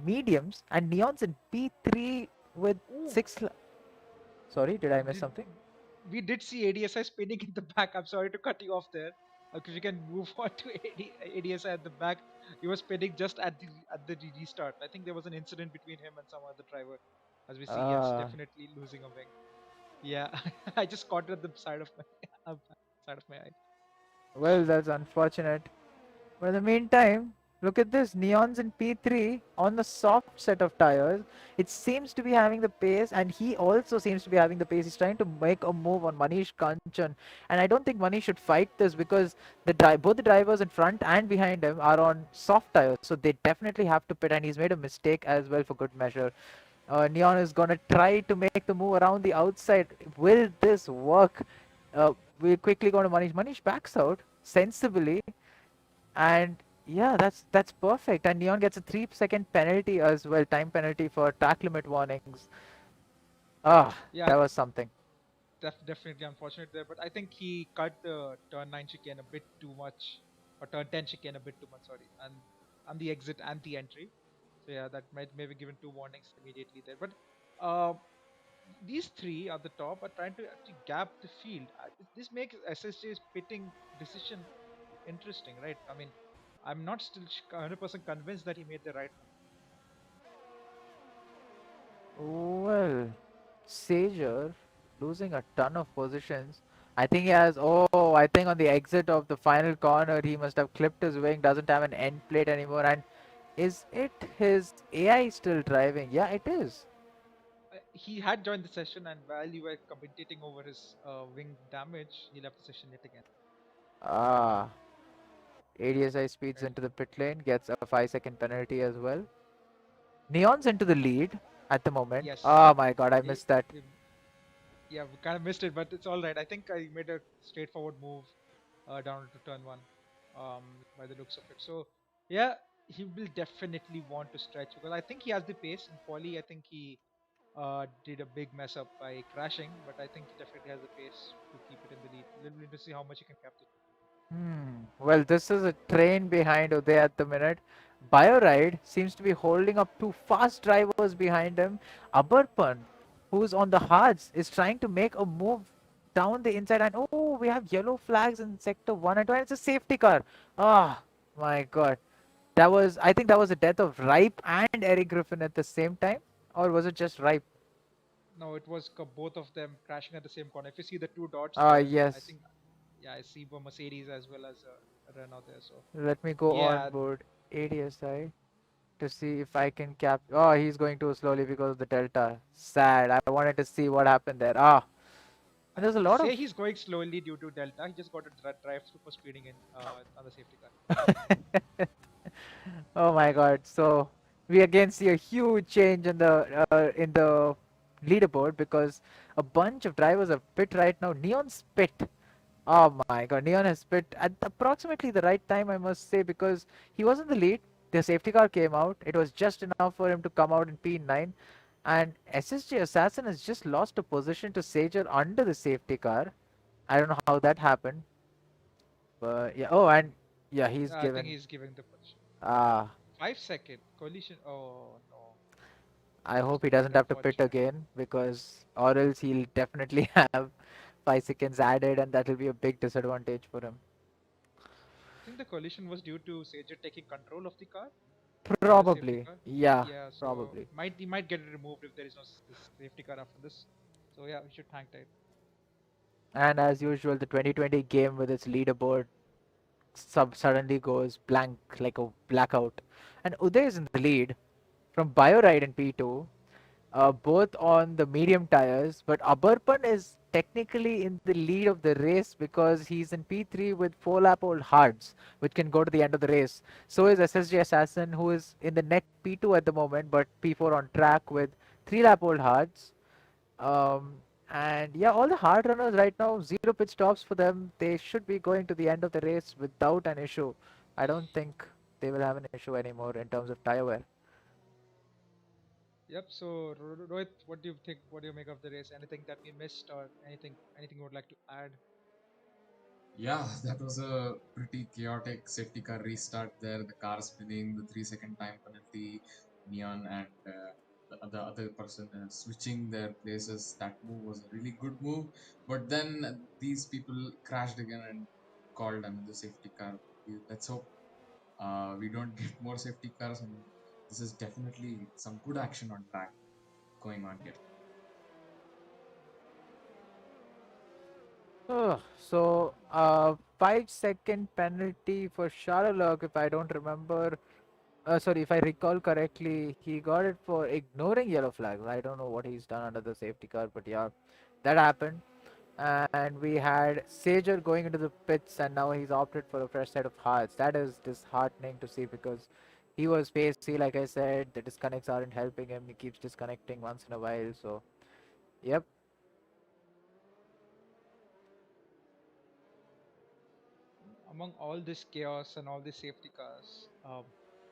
mediums, and Neon's in P3 with Ooh, 6. Sorry, did I miss did, something? we did see ADSI spinning in the back. I'm sorry to cut you off there. If you can move on to ADSI at the back, he was spinning just at the restart. I think there was an incident between him and some other driver. As we see, yes, Uh, definitely losing a wing. Yeah, I just caught it at the side of my side of my eye. well, that's unfortunate. But in the meantime, look at this. Neon's in P3 on the soft set of tires. It seems to be having the pace, and he also seems to be having the pace. He's trying to make a move on Manish Kanchan. And I don't think Manish should fight this because both the drivers in front and behind him are on soft tires. So they definitely have to pit, and he's made a mistake as well for good measure. Neon is going to try to make the move around the outside. Will this work? We're quickly going to Manish. Manish backs out sensibly, and yeah, that's perfect. And Neon gets a 3-second penalty as well, time penalty for track limit warnings. Ah, Yeah, that was something. definitely unfortunate there, but I think he cut the turn 9 chicane a bit too much, or turn 10 chicane a bit too much. Sorry, and the exit and the entry. So yeah, that might maybe given two warnings immediately there. But uh, these three at the top are trying to actually gap the field. This makes SSJ's pitting decision interesting, right? I mean, I'm not still 100% convinced that he made the right one. Well, Sager losing a ton of positions. I think he has. Oh, I think on the exit of the final corner, he must have clipped his wing. Doesn't have an end plate anymore. And is it his AI still driving? Yeah, it is. He had joined the session, and while you were commentating over his wing damage, he left the session yet again. Ah, ADSI speeds Right. into the pit lane, gets a 5-second penalty as well. Neon's into the lead at the moment. Yes. Oh my god, I We, missed that. we, yeah, we kind of missed it, but it's all right. I think I made a straightforward move down to turn one, by the looks of it. So yeah, he will definitely want to stretch because I think he has the pace. In quali, I think he did a big mess up by crashing, but I think he definitely has the pace to keep it in the lead. A little bit to see how much he can capture. Well, this is a train behind Uday at the minute. Bioride seems to be holding up two fast drivers behind him. Abarpan, who's on the hards, is trying to make a move down the inside. And oh, we have yellow flags in sector 1 and 2. And it's a safety car. Ah, my god. I think that was the death of Ripe and Eric Griffin at the same time. Or was it just Ripe? No, it was both of them crashing at the same corner. If you see the two dots Ah, there, I yes. think yeah, I see a Mercedes as well as a Renault there. So Let me go on yeah, board ADSI to see if I can cap. Oh, he's going too slowly because of the delta. Sad. I wanted to see what happened there. Ah, and there's a lot say of. he's going slowly due to Delta. He just got a drive through for speeding in on the safety car. Oh my God. So we again see a huge change in the leaderboard because a bunch of drivers are pit right now. Neon's pit. Oh my God, Neon has pit at approximately the right time, I must say, because he was in the lead. The safety car came out. It was just enough for him to come out in P9. And SSG Assassin has just lost a position to Sager under the safety car. I don't know how that happened. But yeah, oh, and yeah, he's I think given. he's giving the position. Ah, 5 second collision. Oh no, I that's hope he quite doesn't have to pit unfortunate. again because, or else he'll definitely have 5 seconds added, and that will be a big disadvantage for him. I think the collision was due to Sager taking control of the car in the safety Probably. car. Yeah, Yeah, so probably. might he might get it removed if there is no this safety car after this. So yeah, we should hang tight. And as usual, the 2020 game with its leaderboard suddenly goes blank like a blackout. And Uday is in the lead from Bioride in P2, both on the medium tires. But Abarpan is technically in the lead of the race because he's in P3 with 4-lap-old hards, which can go to the end of the race. So is SSG Assassin, who is in the net P2 at the moment, but P4 on track with 3-lap-old hards. Um, and yeah, all the hard runners right now, 0 pit stops for them. They should be going to the end of the race without an issue. I don't think they will have an issue anymore in terms of tire wear. Yep. So Rohit, what do you think? What do you make of the race? Anything that we missed, or anything you would like to add? Yeah, that was a pretty chaotic safety car restart there. The car spinning, the 3 second time penalty, Neon and the other person switching their places. That move was a really good move. But then these people crashed again and called another safety car. Let's hope we don't get more safety cars. And this is definitely some good action on track going on here. So, 5-second penalty for Charlotte, if I don't remember. Sorry, if I recall correctly, he got it for ignoring yellow flags. I don't know what he's done under the safety car, but yeah, that happened. And we had Sager going into the pits, and now he's opted for a fresh set of hearts. That is disheartening to see because he was pacey, like I said. The disconnects aren't helping him. He keeps disconnecting once in a while. So, yep. Among all this chaos and all these safety cars,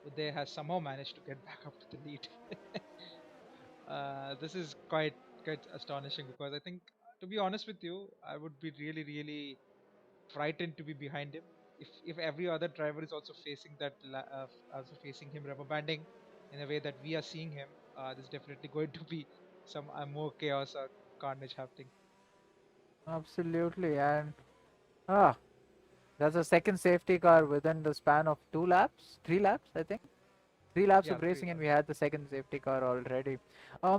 Uday has somehow managed to get back up to the lead. This is quite astonishing because I think, to be honest with you, I would be really frightened to be behind him. If every other driver is also facing also facing him rubber banding in a way that we are seeing him, there's definitely going to be some more chaos or carnage happening. Absolutely. And ah, that's a second safety car within the span of 2 laps, 3 laps, I think. 3 laps Yeah, of three racing, and we laps. had the second safety car already.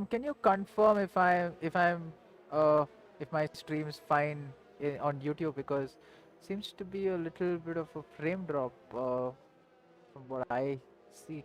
Can you confirm uh if my stream's fine on YouTube because seems to be a little bit of a frame drop from what I see.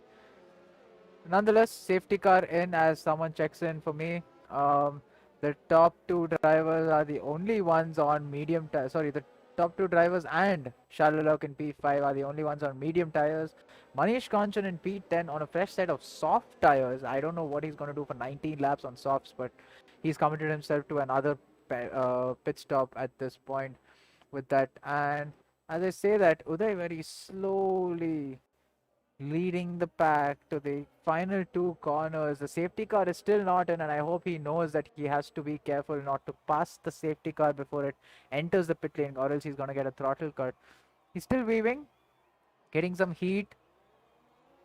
Nonetheless, safety car in as someone checks in for me. The top two drivers are the only ones on medium tires. Sorry, the top two drivers and Shalulok in P5 are the only ones on medium tires. Manish Kanchan in P10 on a fresh set of soft tires. I don't know what he's going to do for 19 laps on softs, but he's committed himself to another pit stop at this point with that. And as I say that, Uday very slowly leading the pack to the final two corners. The safety car is still not in, and I hope he knows that he has to be careful not to pass the safety car before it enters the pit lane, or else he's going to get a throttle cut. He's still weaving, getting some heat.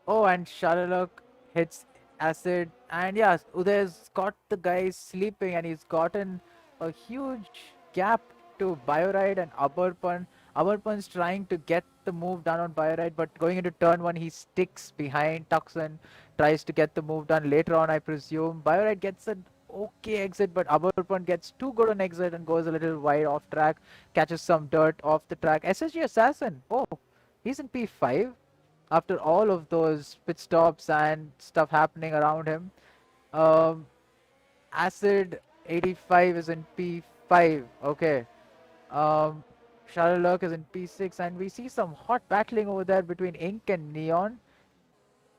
Oh, and Shalalook hits acid, and yes, Uday's got the guy sleeping, and he's gotten a huge gap to Bioride and Abarpan. Abarpan's trying to get the move done on Bioride, but going into turn one, he sticks behind Tuxen, tries to get the move done later on, I presume. Bioride gets an okay exit, but Abarpan gets too good an exit and goes a little wide off track, catches some dirt off the track. SSG Assassin, oh, he's in P5 after all of those pit stops and stuff happening around him. Um, Acid 85 is in P5. Okay. Um, Shalalook is in P6, and we see some hot battling over there between Ink and Neon.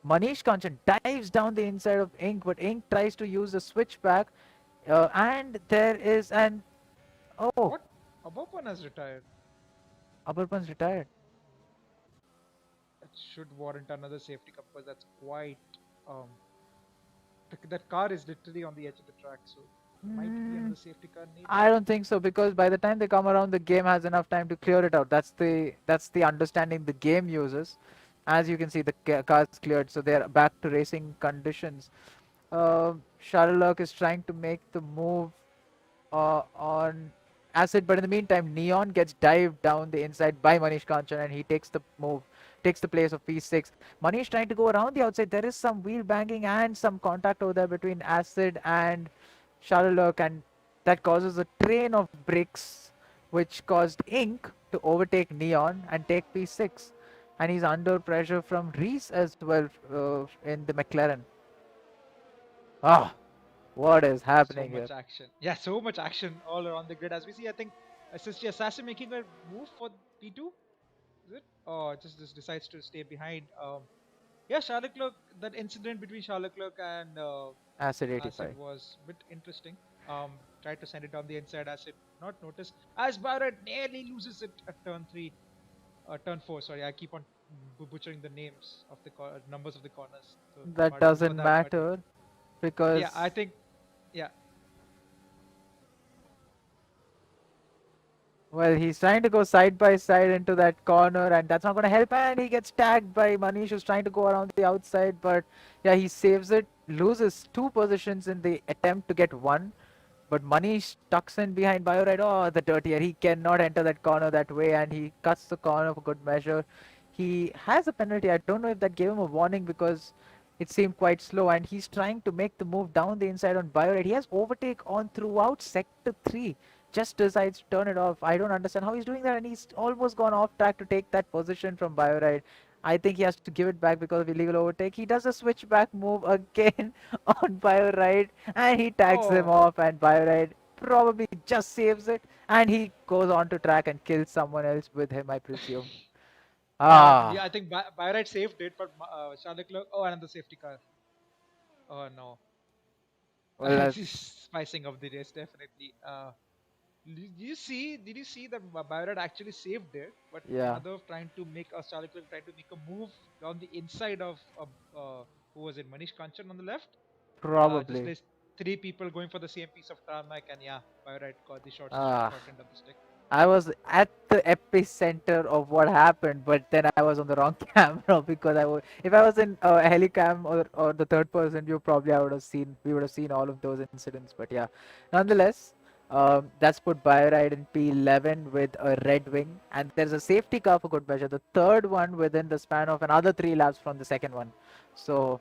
Manish Kanchan dives down the inside of Ink, but Ink tries to use the switchback, and there is an oh, What? Abopon has retired. Abarpan's retired. That should warrant another safety car because that's quite. Um, that car is literally on the edge of the track, so might be Mm, another safety car needed. I don't think so because by the time they come around, the game has enough time to clear it out. That's the understanding the game uses. As you can see, the car's cleared, so they're back to racing conditions. Sherlock is trying to make the move on Acid, but in the meantime, Neon gets dived down the inside by Manish Kanchan, and he takes the move, takes the place of P6. Manish trying to go around the outside. There is some wheel banging and some contact over there between Acid and Sherlock, and that causes a train of bricks, which caused Ink to overtake Neon and take P6. And he's under pressure from Reese as well in the McLaren. Ah, What is So happening here? much action. Yeah, so much action all around the grid. As we see, I think SSG Assassin making a move for P2. Is it? Or just decides to stay behind. Yeah, Charlotte Clerk. That incident between Charlotte Clerk and Acid Acid 85. was a bit interesting. Tried to send it down the inside. Acid not noticed. As Barrett nearly loses it at turn 3, turn 4. Sorry, I keep on butchering the names of the numbers of the corners. So That pardon me for doesn't that. matter But yeah, because I think yeah. well, he's trying to go side by side into that corner, and that's not going to help. And he gets tagged by Manish, who's trying to go around the outside. But yeah, he saves it, loses 2 positions in the attempt to get one. But Manish tucks in behind Bioride. Oh, the dirtier. He cannot enter that corner that way, and he cuts the corner for good measure. He has a penalty. I don't know if that gave him a warning because it seemed quite slow, and he's trying to make the move down the inside on Bioride. He has overtake on throughout Sector 3. Just decides to turn it off. I don't understand how he's doing that, and he's almost gone off track to take that position from Bioride. I think he has to give it back because of illegal overtake. He does a switchback move again on Bioride, and he tags him Oh, off, and Bioride probably just saves it, and he goes on to track and kills someone else with him, I presume. yeah. Ah, I think Byrite saved it, but Charlotte Clerk. Oh, another safety car. Oh no. well, This is that's spicing up the race definitely. Did you see? Did you see that Byron actually saved it, but yeah, another trying to make a Charlie Clerk trying to make a move down the inside of who was it? Manish Kanchan on the left. Just probably. there's three people going for the same piece of tarmac, and yeah, Byron got the Ah. short end of the stick. I was at the epicenter of what happened, but then I was on the wrong camera because if I was in a helicam or the third person view, probably we would have seen all of those incidents. But yeah, nonetheless, that's put Bioride in P11 with a red wing, and there's a safety car for good measure. The third one within the span of another 3 laps from the second one. So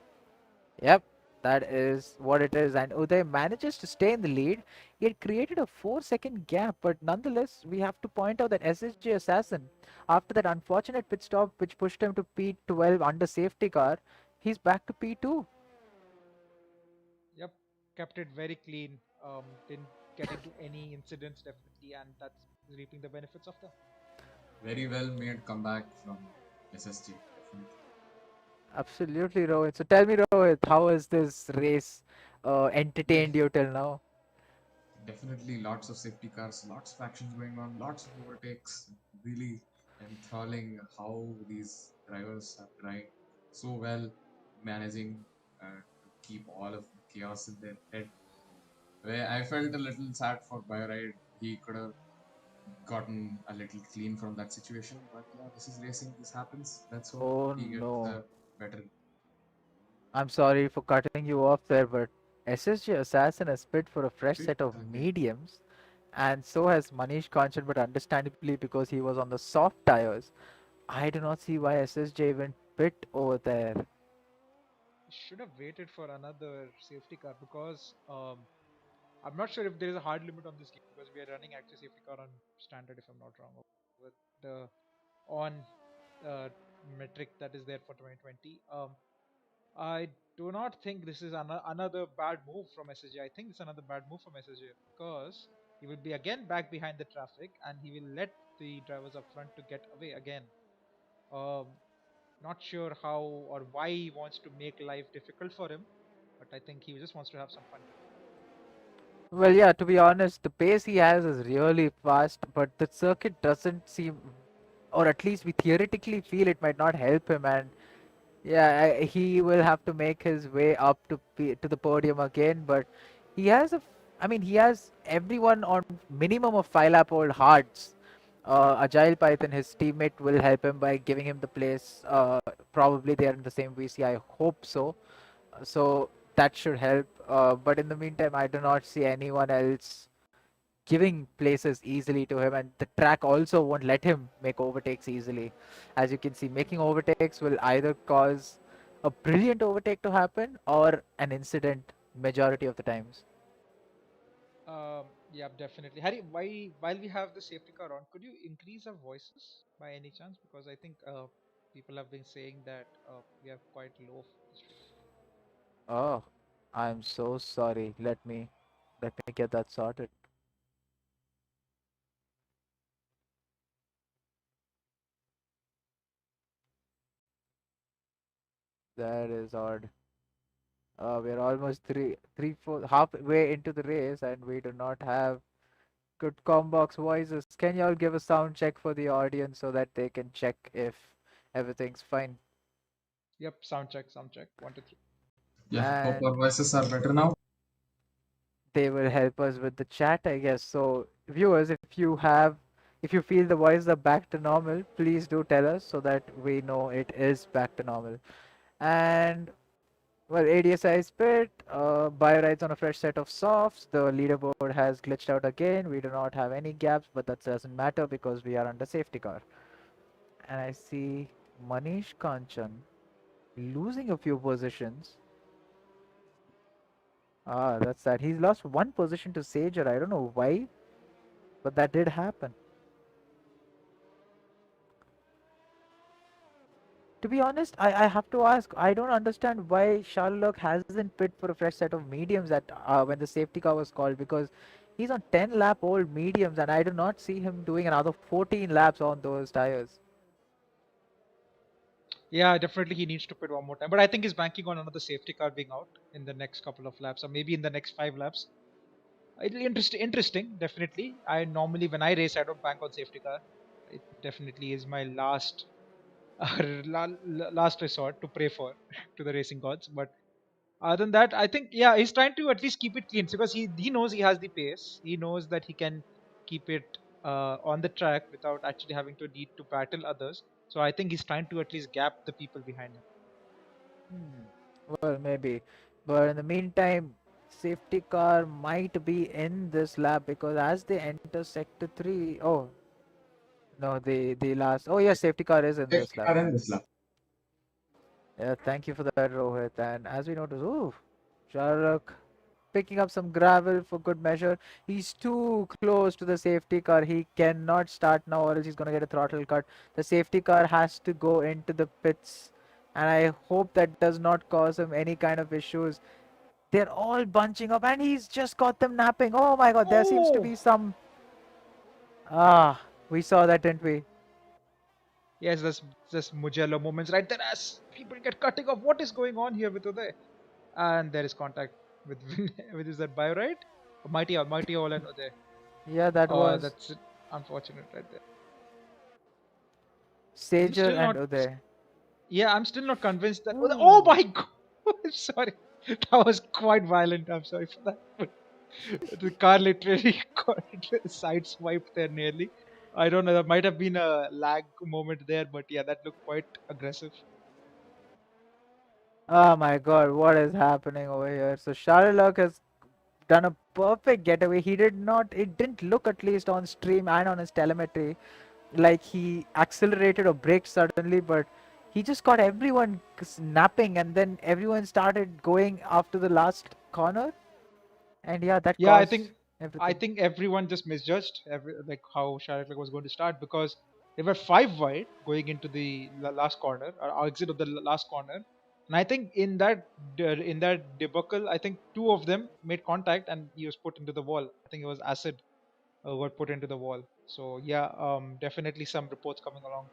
yep, that is what it is. And Uday manages to stay in the lead. He had created a 4 second gap, but nonetheless, we have to point out that SSG Assassin, after that unfortunate pit stop which pushed him to P12 under safety car, he's back to P2. Yep, kept it very clean. Didn't get into any incidents definitely, and that's reaping the benefits of that. Very well made comeback from SSG, definitely. Absolutely, Rohit. So tell me, Rohit, how has this race entertained Def- you till now? Definitely lots of safety cars, lots of actions going on, lots of overtakes. Really enthralling how these drivers are trying so well, managing to keep all of the chaos in their head. Where I felt a little sad for Bioride. He could have gotten a little clean from that situation, but yeah, this is racing. This happens. Let's hope Oh he gets no. a better I'm sorry for cutting you off there, but SSG Assassin has bid for a fresh fit set of again. mediums, and so has Manish Kanchan, but understandably because he was on the soft tires. I do not see why SSJ even bit over there. Should have waited for another safety car because I'm not sure if there is a hard limit on this game because we are running active safety car on standard if I'm not wrong with the on uh, metric that is there for 2020. I do not think this is another bad move from SSJ. I think it's another bad move from SSJ because he will be again back behind the traffic and he will let the drivers up front to get away again. Um, Not sure how or why he wants to make life difficult for him, but I think he just wants to have some fun today. Well, yeah, to be honest, the pace he has is really fast, but the circuit doesn't seem, or at least we theoretically feel it might not help him. And yeah, he will have to make his way up to the podium again. But he has I mean, he has everyone on minimum of 5 lap old hards. Agile Python, his teammate, will help him by giving him the place. Probably they are in the same VC. I hope so. So that should help. But in the meantime, I do not see anyone else giving places easily to him, and the track also won't let him make overtakes easily. As you can see, making overtakes will either cause a brilliant overtake to happen or an incident majority of the times. Yeah, definitely. Harry, why while we have the safety car on, could you increase our voices by any chance? Because I think people have been saying that we are quite low for this race. Oh. I'm so sorry. Let me get that sorted. That is odd. We're almost four, halfway into the race, and we do not have good combox voices. Can y'all give a sound check for the audience so that they can check if everything's fine? Yep, sound check, sound check. 1, 2, 3. Yeah, hope our And voices are better now. they will help us with the chat, I guess. So, viewers, if you feel the voices are back to normal, please do tell us so that we know it is back to normal. And well, ADSI spit, bio rides on a fresh set of softs. The leaderboard has glitched out again. We do not have any gaps, but that doesn't matter because we are under safety car. And I see Manish Kanchan losing a few positions. Ah, that's sad. He's lost one position to Sager. I don't know why, but that did happen. To be honest, I have to ask. I don't understand why Sherlock hasn't pit for a fresh set of mediums at when the safety car was called because he's on 10 lap old mediums and I do not see him doing another 14 laps on those tires. Yeah, definitely he needs to pit one more time. But I think he's banking on another safety car being out in the next couple of laps, or maybe in the next 5 laps. It'll interesting, definitely. I normally when I race, I don't bank on safety car. It definitely is my last last resort to pray for to the racing gods. But other than that, I think yeah, he's trying to at least keep it clean because he knows he has the pace. He knows that he can keep it on the track without actually having to need to battle others. So I think he's trying to at least gap the people behind him. Well, maybe. But in the meantime, safety car might be in this lap because as they enter sector 3, oh no, the last, oh yeah, safety car is in this Safety lap. car in this lap. Yeah, thank you for that, Rohit. And as we notice, ooh, Sharuk picking up some gravel for good measure. He's too close to the safety car. He cannot start now, or else he's gonna get a throttle cut. The safety car has to go into the pits, and I hope that does not cause him any kind of issues. They're all bunching up, and he's just got them napping. Oh my God, there seems to Oh be some. Ah, we saw that, didn't we? yes, that's just Mugello moments right there as people get cutting off. What is going on here with Uday? And there is contact with with is that bio right? Mighty all and Uday. Yeah, that Oh, was that's unfortunate right there. I'm Sager still and not. Uday. Yeah, I'm still not convinced that. Oh Ooh. my god! I'm sorry. That was quite violent. I'm sorry for that. But the car literally got sideswiped there nearly. I don't know. There might have been a lag moment there, but yeah, that looked quite aggressive. Oh my God, what is happening over here? So Sherlock has done a perfect getaway. He did not, it didn't look at least on stream and on his telemetry like he accelerated or braked suddenly, but he just got everyone snapping and then everyone started going after the last corner. And yeah, that Yeah, caused I everything. think everyone just misjudged like how Sharak was going to start because they were 5 wide going into the last corner or exit of the last corner, and I think in that debacle, I think two of them made contact and he was put into the wall. I think it was acid got put into the wall. So yeah, definitely some reports coming along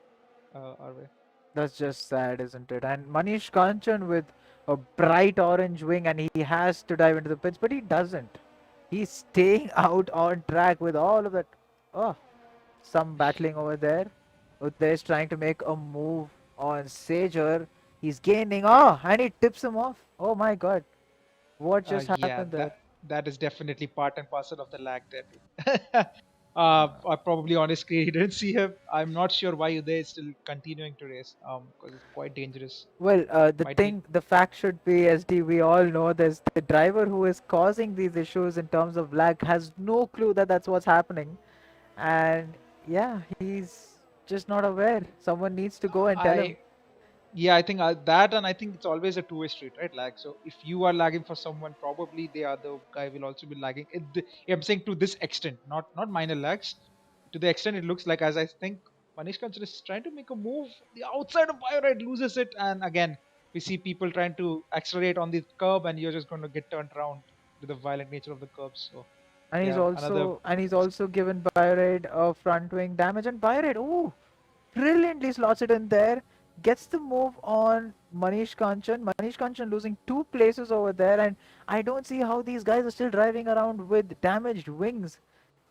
our way. That's just sad, isn't it? And Manish Kanchan with a bright orange wing and he has to dive into the pits, but he doesn't. He's staying out on track with all of that. Oh, some battling over there. Uday is trying to make a move on Sager. He's gaining. Oh, and he tips him off. Oh my God. What just Yeah, happened there? that is definitely part and parcel of the lag there. Too. Uh, I probably on his screen he didn't see him. I'm not sure why they still continuing to race. Because it's quite dangerous. well, Might need. the fact should be, SD, we all know this. The driver who is causing these issues in terms of lag has no clue that that's what's happening. And yeah, he's just not aware. Someone needs to go and tell him. I Yeah, I think that, and I think it's always a two-way street, right? Lag. So if you are lagging for someone, probably the other guy will also be lagging. I'm saying to this extent, not minor lags. To the extent it looks like, as I think Manish Kanchan is trying to make a move, the outside of Bioride loses it, and again we see people trying to accelerate on the curb, and you're just going to get turned around with the violent nature of the curbs. So And yeah, another. he's also given Bioride a front wing damage, and Bioride, ooh, brilliantly slots it in there. Gets the move on Manish Kanchan. Manish Kanchan losing 2 places over there, and I don't see how these guys are still driving around with damaged wings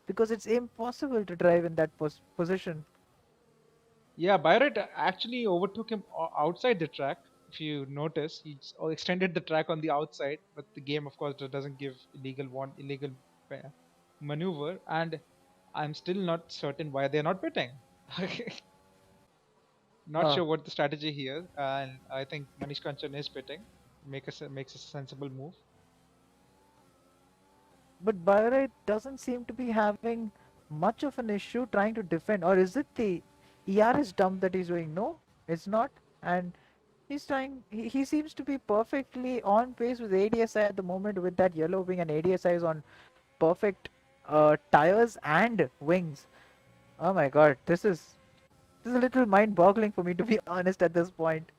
because it's impossible to drive in that position. Yeah, Byron actually overtook him outside the track. If you notice, extended the track on the outside, but the game, of course, doesn't give illegal uh, maneuver. And I'm still not certain why they're not pitting. Not Uh, sure what the strategy here, and I think Manish Kanchan is pitting, makes a sensible move. but Biorite doesn't seem to be having much of an issue trying to defend, or is it the ERS dump that he's doing? No, it's not. And he's trying. He seems to be perfectly on pace with ADSI at the moment with that yellow wing, and ADSI is on perfect tires and wings. Oh my god, this is a little mind-boggling for me to be honest at this point.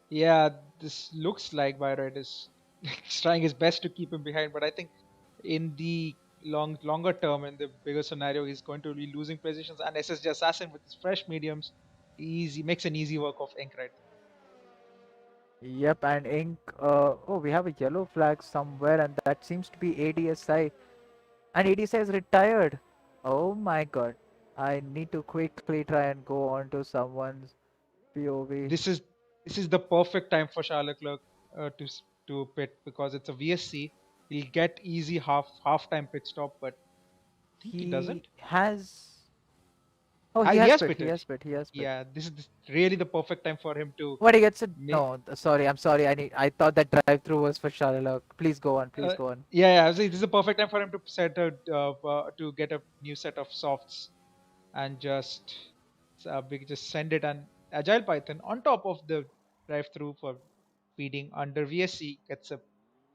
Yeah, this looks like Byron is trying his best to keep him behind, but I think in the longer term, in the bigger scenario, he's going to be losing positions. And SSG Assassin with his fresh mediums, easy makes an easy work of Ink right there. Yep, and ink. Oh, we have a yellow flag somewhere, and that seems to be ADSI. And ADSI is retired. Oh my god. I need to quickly try and go on to someone's POV. This is this is the perfect time for Charlotte Clerk to pit because it's a VSC. He'll get easy half time pit stop, but I think he He doesn't. has. Oh, He has he pitted. has spit, he has spit. Yeah, this really the perfect time for him to What he gets it? make. No, sorry, I'm sorry. I thought that drive through was for Sharlock. Please go on, please Uh, go on. yeah, yeah. This is a perfect time for him to to get a new set of softs and just send it an agile Python on top of the drive through for speeding under VSC gets a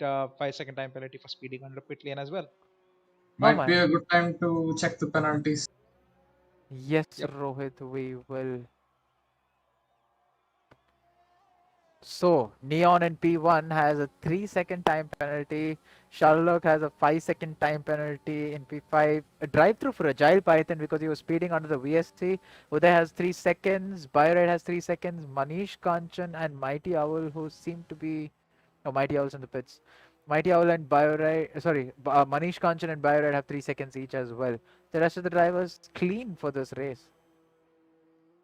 5 second time penalty for speeding under pit lane as well. Oh Might be my. a good time to check the penalties. Yes, Yep. Rohit, we will. So, Neon in P1 has a 3 second time penalty. Sherlock has a 5 second time penalty in P5. A drive through for Agile Python because he was speeding under the VSC. Uday has 3 seconds. Biored has 3 seconds. Manish Kanchan and Mighty Owl, who seem to be. Oh, Mighty Owl's in the pits. Mighty Owl and Biored. Sorry, Manish Kanchan and Biored have 3 seconds each as well. The rest of the drivers clean for this race.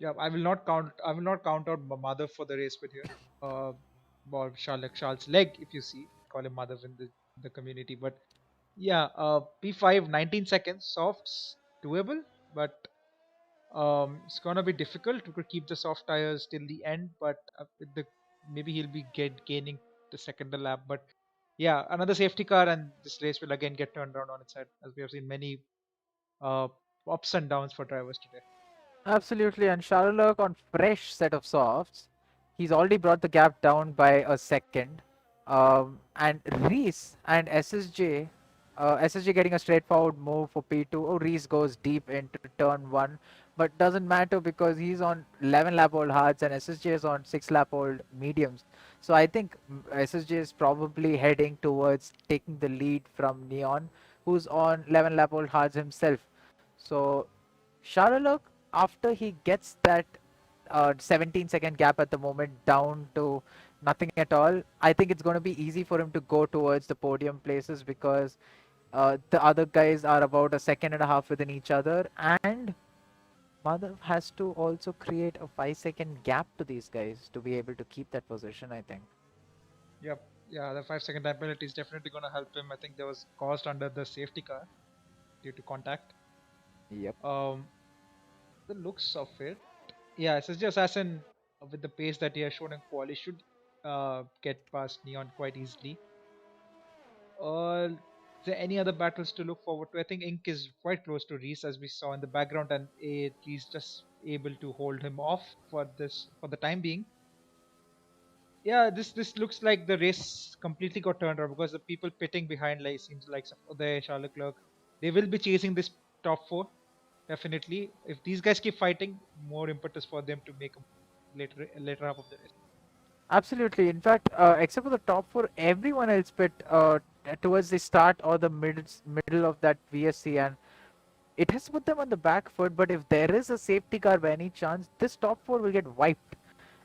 Yeah, I will not count. I will not count out Mother for the race pit here. Or Charles leg, if you see, call him Mother in the community. But yeah, P5 19 seconds, softs doable, but it's gonna be difficult to keep the soft tires till the end. But with the maybe he'll be gaining the second lap. But yeah, another safety car, and this race will again get turned around on its head, as we have seen many uh, ups and downs for drivers today. Absolutely, and Sherlock on fresh set of softs. He's already brought the gap down by a second. And Reese and SSJ, SSJ getting a straightforward move for P2. Oh, Reese goes deep into turn 1, but doesn't matter because he's on 11 lap old hards and SSJ is on 6 lap old mediums. So I think SSJ is probably heading towards taking the lead from Neon, who's on 11 lap old hards himself. So Sherlock, after he gets that 17-second gap at the moment down to nothing at all, I think it's going to be easy for him to go towards the podium places because the other guys are about a second and a half within each other, and Mother has to also create a 5 second gap to these guys to be able to keep that position, I think. Yep. Yeah, the 5 second time penalty is definitely going to help him. I think there was caused under the safety car due to contact. Yep. The looks of it, yeah, SSG Assassin with the pace that he has shown in quali should get past Neon quite easily. Is there any other battles to look forward to? I think Ink is quite close to Reese as we saw in the background, and he's just able to hold him off for the time being. Yeah, this looks like the race completely got turned around because the people pitting behind like seems like the Charlotte Clerk, they will be chasing this top four definitely. If these guys keep fighting, more impetus for them to make a later half of the race. Absolutely. In fact, except for the top four, everyone else bit towards the start or the middle of that VSC, and it has put them on the back foot. But if there is a safety car by any chance, this top four will get wiped.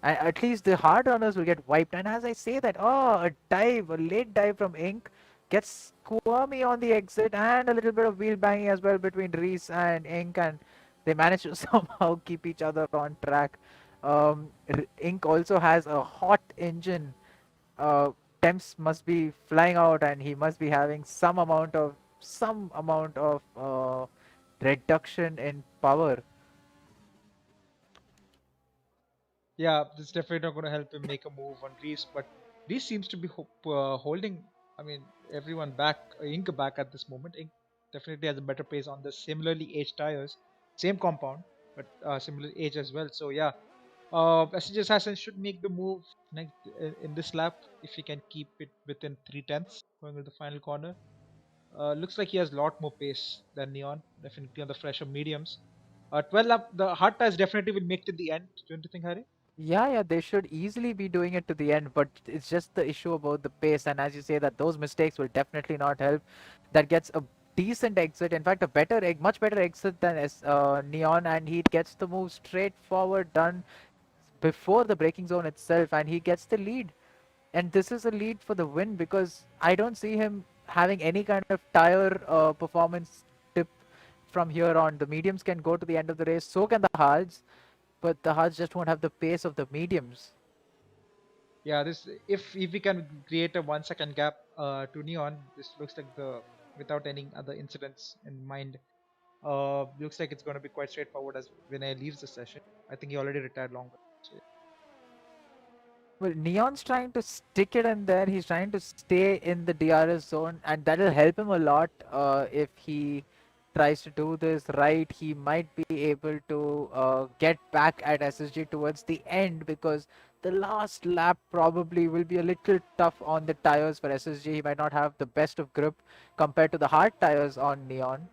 And at least the hard runners will get wiped. And as I say that, oh, a late dive from Ink gets Kwame on the exit, and a little bit of wheel banging as well between Reese and Ink, and they manage to somehow keep each other on track. Ink also has a hot engine. uh, Temps must be flying out, and he must be having some amount of reduction in power. Yeah, this is definitely not going to help him make a move on Reese, but Reese seems to be holding, I mean, everyone back, Ink back at this moment. Ink definitely has a better pace on the similarly aged tires, same compound, but similar age as well. So yeah, Passenger Assassin should make the move next in this lap if he can keep it within 3/10 going into the final corner. Looks like he has a lot more pace than Neon, definitely on the fresher mediums. 12 lap, the hard tires definitely will make it to the end. Don't you think, Harry? Yeah, yeah, they should easily be doing it to the end, but it's just the issue about the pace. And as you say, that those mistakes will definitely not help. That gets a decent exit, in fact, much better exit than Neon, and he gets the move straight forward done before the braking zone itself, and he gets the lead. And this is a lead for the win because I don't see him having any kind of tire performance tip from here on. The mediums can go to the end of the race, so can the hards, but the hards just won't have the pace of the mediums. Yeah, this if we can create a 1 second gap to Neon, this looks like the without any other incidents in mind. Looks like it's going to be quite straightforward as Vinay leaves the session. I think he already retired longer. So Well, Neon's trying to stick it in there. He's trying to stay in the DRS zone, and that'll help him a lot if he tries to do this right. He might be able to get back at SSG towards the end because the last lap probably will be a little tough on the tires for SSG. He might not have the best of grip compared to the hard tires on Neon.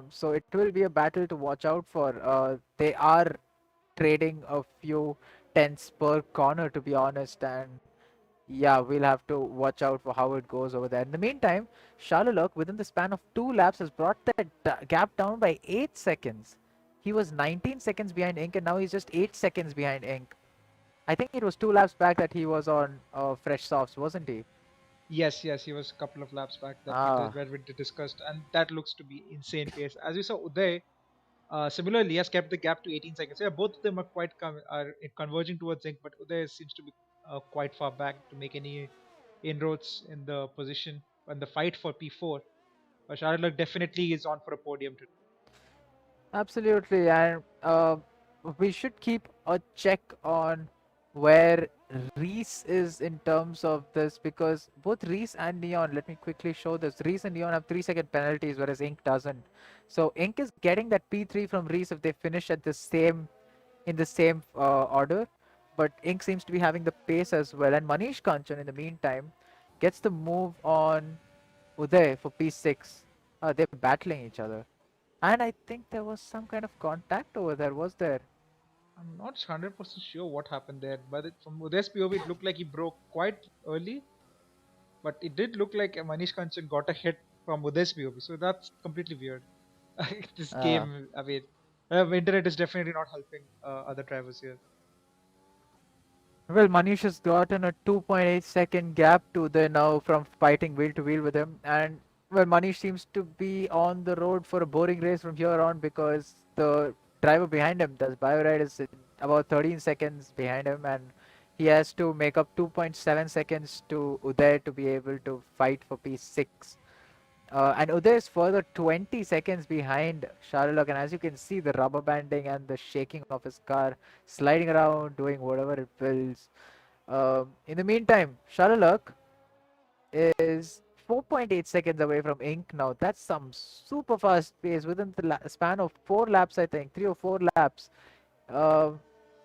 So it will be a battle to watch out for. They are trading a few tenths per corner, to be honest, and yeah, we'll have to watch out for how it goes over there. In the meantime, Charlotte, within the span of 2 laps, has brought that gap down by 8 seconds. He was 19 seconds behind Ink, and now he's just 8 seconds behind Ink. I think it was 2 laps back that he was on fresh softs, wasn't he? yes, yes, he was a couple of laps back that we Ah, did where we discussed, and that looks to be insane pace. As we saw, Uday similarly has kept the gap to 18 seconds. Yeah, both of them are are converging towards Zinc, but Uday seems to be quite far back to make any inroads in the position and the fight for P4. Charlotte definitely is on for a podium today. absolutely, and we should keep a check on where Reese is in terms of this because both Reese and Neon, let me quickly show this. Reese and Neon have 3 second penalties, whereas Ink doesn't. So Ink is getting that P3 from Reese if they finish at the same in the same order, but Ink seems to be having the pace as well. And Manish Kanchan, in the meantime, gets the move on Uday for P6. They're battling each other. And I think there was some kind of contact over there, was there? I'm not 100% sure what happened there, but from Uday's POV, it looked like he broke quite early, but it did look like Manish Kanchan got a hit from Uday's POV, so that's completely weird. This Uh, game, I mean, internet is definitely not helping other drivers here. well, Manish has gotten a 2.8 second gap to the now from fighting wheel to wheel with him. And, well, Manish seems to be on the road for a boring race from here on because the driver behind him, does Bioride, is about 13 seconds behind him. And he has to make up 2.7 seconds to Uday to be able to fight for P6. And Uday is further 20 seconds behind Sharulak, and as you can see, the rubber banding and the shaking of his car, sliding around, doing whatever it wills. In the meantime, Sharulak is 4.8 seconds away from Ink now. That's some super fast pace within the span of 4 laps, I think, 3 or 4 laps. Uh,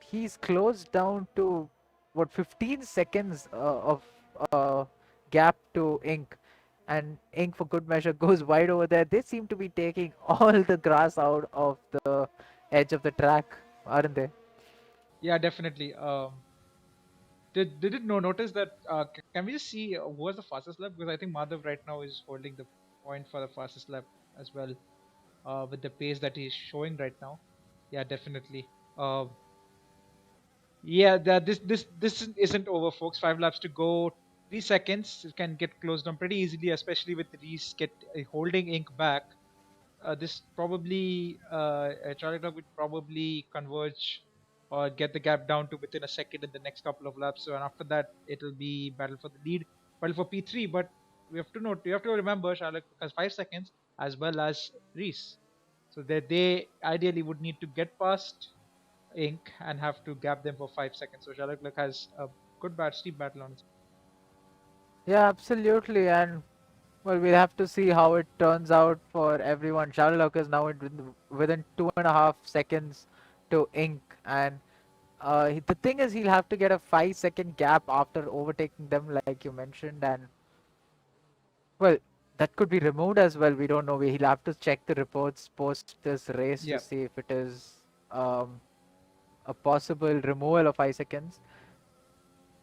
he's closed down to what 15 seconds of uh, gap to Ink, and Ink, for good measure, goes wide over there. They seem to be taking all the grass out of the edge of the track, aren't they? Yeah, definitely. Did it notice that? Can we just see who was the fastest lap? Because I think Madhav right now is holding the point for the fastest lap as well, with the pace that he's showing right now. Yeah, definitely. Yeah, this isn't over, folks. 5 laps to go. 3 seconds. It can get closed down pretty easily, especially with Reese holding Ink back. This probably Charlie Dog would probably converge or get the gap down to within a second in the next couple of laps. So and after that, it'll be battle for the lead, battle for P3. But we have to remember Charlotte has 5 seconds as well as Reese, so that they ideally would need to get past Ink and have to gap them for 5 seconds. So Charlotte has a good steep battle on its. Yeah, absolutely. And well, we'll have to see how it turns out for everyone. Sherlock is now within 2.5 seconds to Ink, and the thing is, he'll have to get a 5 second gap after overtaking them, like you mentioned, and well, that could be removed as well. We don't know. He'll have to check the reports post this race to Yeah. see if it is a possible removal of 5 seconds.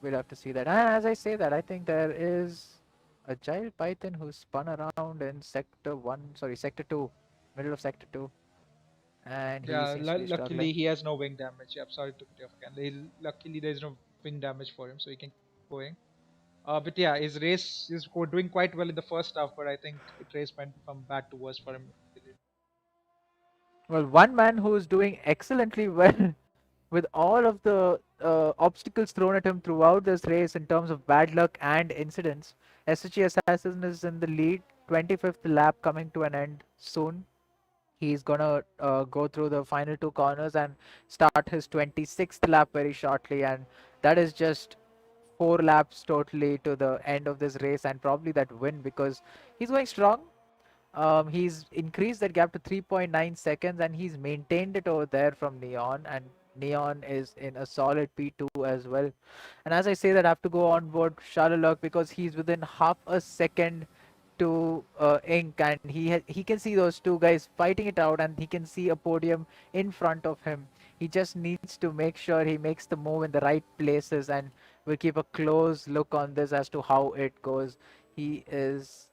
We'll have to see that. And as I say that, I think there is a giant python who spun around in sector 1, sorry, sector 2, middle of sector 2, and he Yeah, seems to be luckily struggling. he has no wing damage. Yeah, I'm sorry to cut you off again. Luckily there's no wing damage for him, so he can keep going. But yeah, his race is doing quite well in the first half, but I think it race went from bad to worse for him. Well, one man who's doing excellently well with all of the obstacles thrown at him throughout this race in terms of bad luck and incidents. SHE Assassin is in the lead, 25th lap coming to an end soon. He's gonna go through the final two corners and start his 26th lap very shortly, and that is just 4 laps totally to the end of this race and probably that win because he's going strong. He's increased that gap to 3.9 seconds and he's maintained it over there from Neon, and Neon is in a solid P2 as well. And as I say that, I have to go on board Charlotte because he's within half a second to Ink, and he can see those two guys fighting it out, and he can see a podium in front of him. He just needs to make sure he makes the move in the right places, and we'll keep a close look on this as to how it goes. He is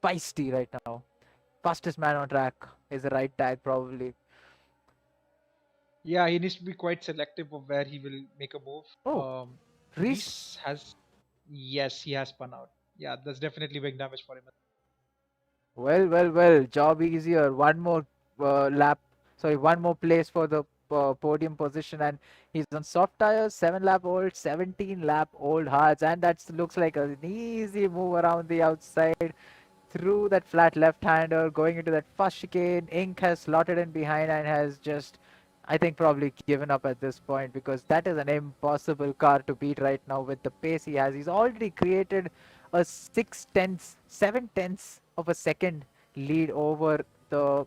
feisty right now. Fastest man on track is the right tag probably. Yeah, he needs to be quite selective of where he will make a move. Oh, Reese. Reese has, yes, he has spun out. Yeah, that's definitely wing damage for him. Well. Job easier. One more lap. Sorry, one more place for the podium position, and he's on soft tires. 7 lap old, 17 lap old hards, and that looks like an easy move around the outside through that flat left-hander, going into that first chicane. Ink has slotted in behind and has just, I think, probably given up at this point because that is an impossible car to beat right now with the pace he has. He's already created a 6 tenths, 7 tenths of a second lead over the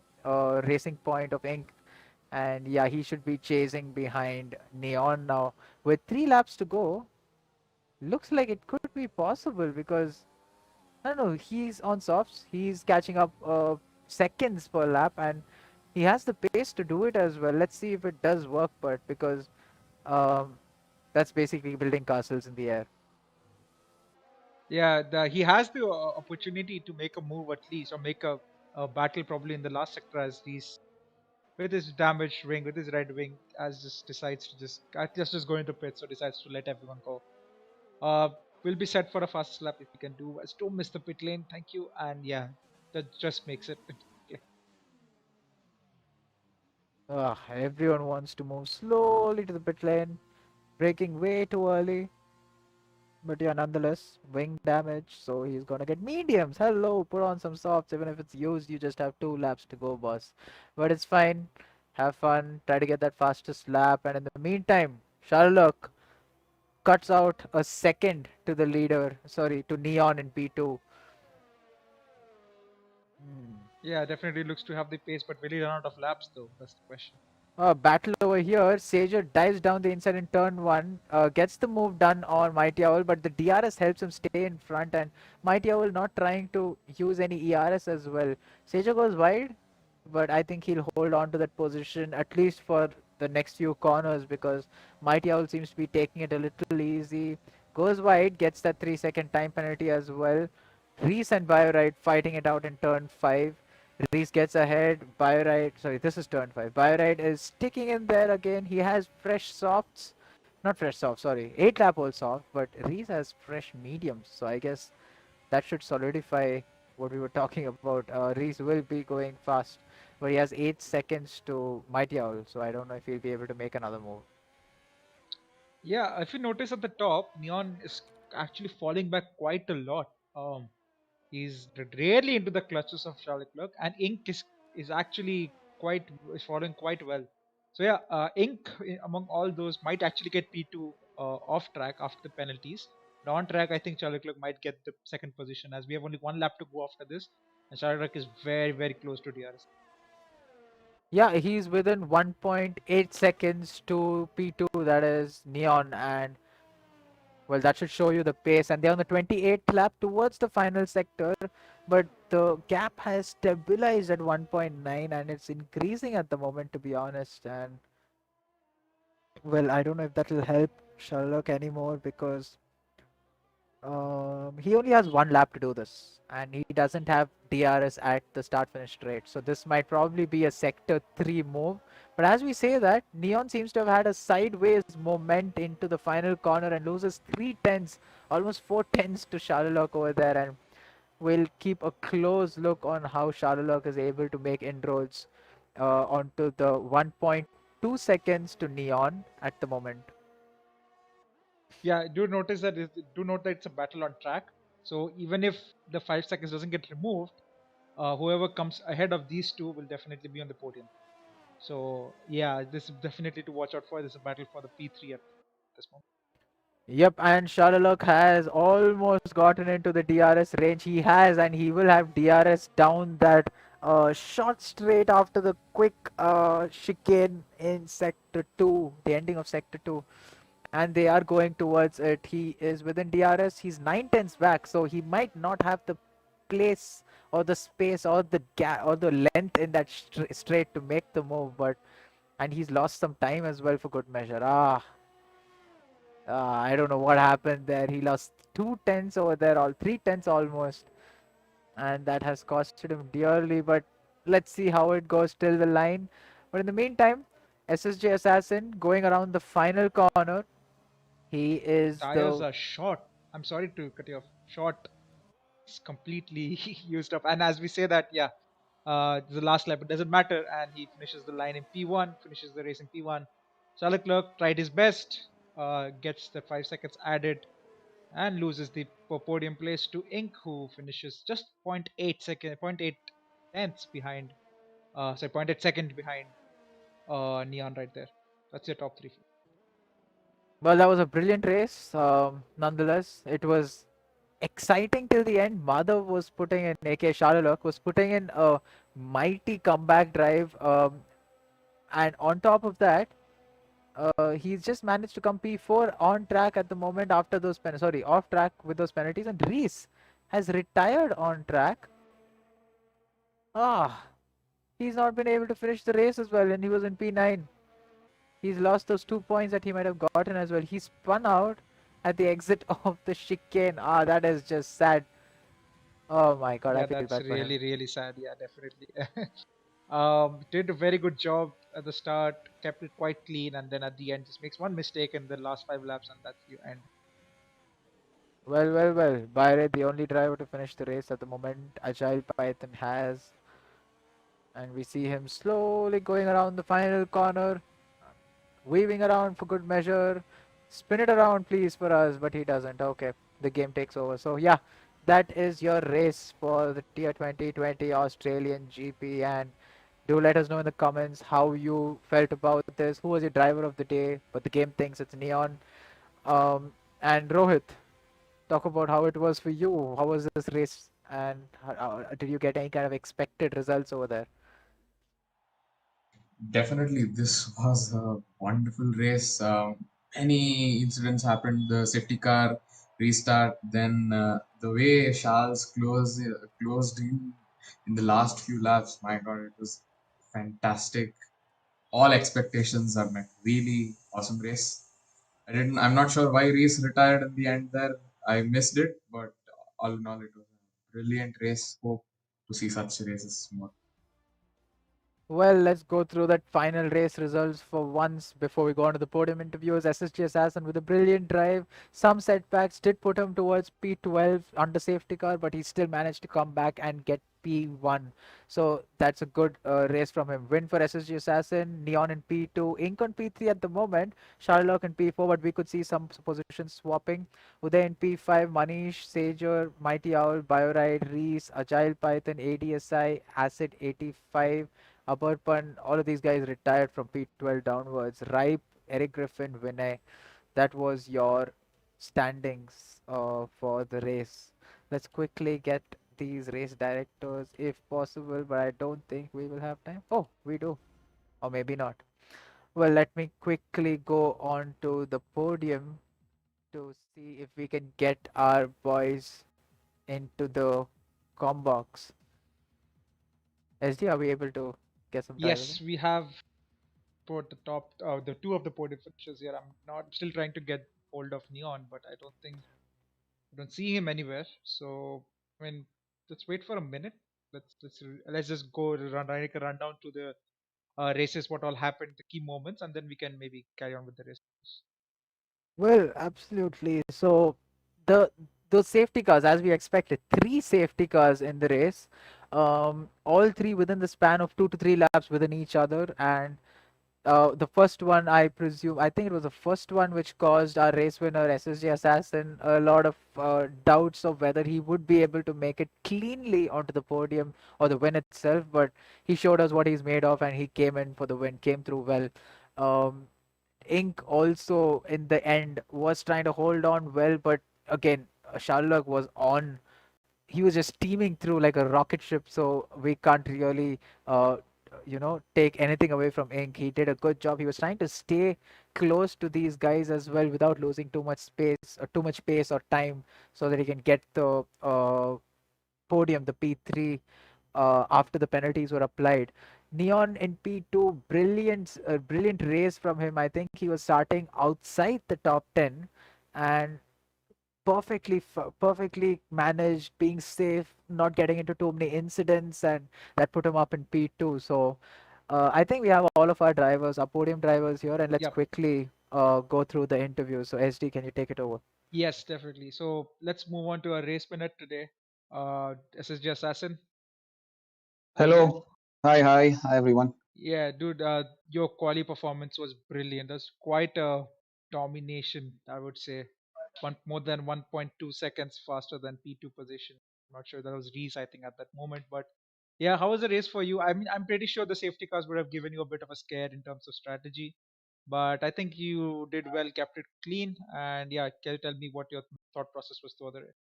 racing point of Ink. And yeah, he should be chasing behind Neon now. With 3 laps to go, looks like it could be possible because I don't know. He's on softs. He's catching up seconds per lap, and he has the pace to do it as well. Let's see if it does work, but because um, that's basically building castles in the air. Yeah, he has the opportunity to make a move at least, or make a battle probably in the last sector as he's with his damaged wing, with his red wing, as just decides to just go into pits, or decides to let everyone go. Uh, we'll be set for a fast lap if we can do. Don't miss the pit lane, thank you. And yeah, that just makes it. Ugh, everyone wants to move slowly to the pit lane, braking way too early. But yeah, nonetheless, wing damage, so he's gonna get mediums. Hello, put on some softs. Even if it's used, you just have 2 laps to go, boss. But it's fine. Have fun. Try to get that fastest lap. And in the meantime, Sherlock cuts out a second to the leader. Sorry, to Neon in P2. Hmm. Yeah, definitely looks to have the pace, but will he run out of laps though? That's the question. Battle over here. Sager dives down the inside in turn 1, gets the move done on Mighty Owl, but the DRS helps him stay in front, and Mighty Owl not trying to use any ERS as well. Sager goes wide, but I think he'll hold on to that position at least for the next few corners because Mighty Owl seems to be taking it a little easy. Goes wide, gets that 3-second time penalty as well. Reese and Biorite fighting it out in turn 5. Reese gets ahead. Biorite, sorry, this is turn 5. Biorite is sticking in there again. He has fresh softs. Not fresh softs, sorry. 8 lap all soft, but Reese has fresh mediums. So I guess that should solidify what we were talking about. Reese will be going fast, but he has 8 seconds to Mighty Owl, so I don't know if he'll be able to make another move. Yeah, if you notice at the top, Neon is actually falling back quite a lot. He's rarely into the clutches of Charlotte Clerk, and Ink is actually quite is following quite well. So yeah, Ink among all those might actually get P2 off track after the penalties. But on track, I think Charlotte Clerk might get the second position as we have only one lap to go after this, and Charlotte Clerk is very close to DRS. Yeah, he's within 1.8 seconds to P2, that is Neon, and well, that should show you the pace. And they're on the 28th lap towards the final sector, but the gap has stabilized at 1.9 and it's increasing at the moment, to be honest. And well, I don't know if that will help Sherlock anymore because he only has one lap to do this, and he doesn't have DRS at the start finish straight. So this might probably be a sector 3 move. But as we say that, Neon seems to have had a sideways moment into the final corner and loses 3 tenths, almost 4 tenths to Charlotte over there. And we'll keep a close look on how Charlotte is able to make inroads onto the 1.2 seconds to Neon at the moment. Yeah, do note that it's a battle on track. So even if the 5 seconds doesn't get removed, whoever comes ahead of these two will definitely be on the podium. So yeah, this is definitely to watch out for. This is a battle for the P3 at this moment. Yep, and Sharalok has almost gotten into the DRS range. He has, and he will have DRS down that short straight after the quick chicane in Sector 2, the ending of Sector 2. And they are going towards it. He is within DRS. He's 9 tenths back, so he might not have the place or the space or the gap or the length in that straight to make the move. But and he's lost some time as well for good measure. I don't know what happened there. He lost 2 tenths over there, all 3 tenths almost, and that has costed him dearly. But let's see how it goes till the line. But in the meantime, SSJ Assassin going around the final corner. He is Tires the are short. I'm sorry to cut you off. Short is completely used up. And as we say that, yeah, the last lap, it doesn't matter. And he finishes the line in P1, finishes the race in P1. Charles Leclerc tried his best, gets the 5 seconds added, and loses the podium place to Inc, who finishes just zero point 0.8 tenths behind. Sorry, 0.8 second behind Neon right there. That's your top three. well. That was a brilliant race. Nonetheless, it was exciting till the end. Madhav was putting in, aka Sharalok, was putting in a mighty comeback drive. And on top of that, he's just managed to come P4 on track at the moment after those sorry, off track with those penalties. And Reese has retired on track. Ah, he's not been able to finish the race as well, and he was in P9. He's lost those 2 points that he might have gotten as well. He spun out at the exit of the chicane. Ah, that is just sad. Oh my god, I Yeah, feel that's bad for him. really sad. Yeah, definitely. Did a very good job at the start, kept it quite clean, and then at the end just makes one mistake in the last 5 laps, and that's you end. Well. Byre, the only driver to finish the race at the moment, Agile Python has. And we see him slowly going around the final corner, weaving around for good measure. Spin it around, please, for us, but he doesn't. Okay, the game takes over. So, yeah, that is your race for the Tier 2020 Australian GP. And do let us know in the comments how you felt about this. Who was your driver of the day? But the game thinks it's Neon. And Rohit, talk about how it was for you. How was this race? And did you get any kind of expected results over there? Definitely, this was a wonderful race. Many incidents happened. The safety car restart, then the way Charles closed in the last few laps. My God, it was fantastic. all expectations are met. Really awesome race. I'm not sure why Reese retired in the end there. I missed it, but all in all, it was a brilliant race. Hope to see such races more. Well, let's go through that final race results for once before we go on to the podium interviews. SSG Assassin with a brilliant drive. Some setbacks did put him towards P12 under safety car, but he still managed to come back and get P1. So that's a good race from him. Win for SSG Assassin, Neon in P2, Ink on P3 at the moment, Sherlock in P4, but we could see some position swapping. Uday in P5, Manish, Sager, Mighty Owl, Bioride, Reese, Agile Python, ADSI, Acid 85. Abarpan, all of these guys retired from P12 downwards. Ripe, Eric Griffin, Vinay. That was your standings for the race. Let's quickly get these race directors if possible, but I don't think we will have time. Oh, we do. Or maybe not. Well, let me quickly go on to the podium to see if we can get our boys into the combox. SD, are we able to get some drivers in? Yes, we have put the two of the podium finishers here. I'm not still trying to get hold of Neon, but I don't see him anywhere. So I mean, let's wait for a minute. Let's just go like a rundown to the races, what all happened, the key moments, and then we can maybe carry on with the race. Well, absolutely. So the those safety cars, as we expected, three safety cars in the race, all three within the span of 2 to 3 laps within each other, and the first one, I presume, I think it was the first one which caused our race winner SSG Assassin a lot of doubts of whether he would be able to make it cleanly onto the podium or the win itself. But he showed us what he's made of, and he came in for the win, came through well. Um, Ink also in the end was trying to hold on well, but again, Sherlock was on. He was just steaming through like a rocket ship, so we can't really, take anything away from Ink. He did a good job. He was trying to stay close to these guys as well without losing too much space or too much pace or time, so that he can get the podium, the P3, after the penalties were applied. Neon in P2, brilliant race from him. I think he was starting outside the top 10 and perfectly managed, being safe, not getting into too many incidents, and that put him up in P2. So I think we have all of our drivers, our podium drivers here, and let's Yep. quickly go through the interview. So SD, can you take it over? Yes, definitely. So let's move on to our race minute today. SSG Assassin, are you there? Hello. Hi everyone. Yeah, dude, your quali performance was brilliant. That's quite a domination, I would say. More than 1.2 seconds faster than P2 position. I'm not sure that was Reese, I think, at that moment. But yeah, how was the race for you? I mean, I'm pretty sure the safety cars would have given you a bit of a scare in terms of strategy. But I think you did well, kept it clean. And yeah, can you tell me what your thought process was through the race?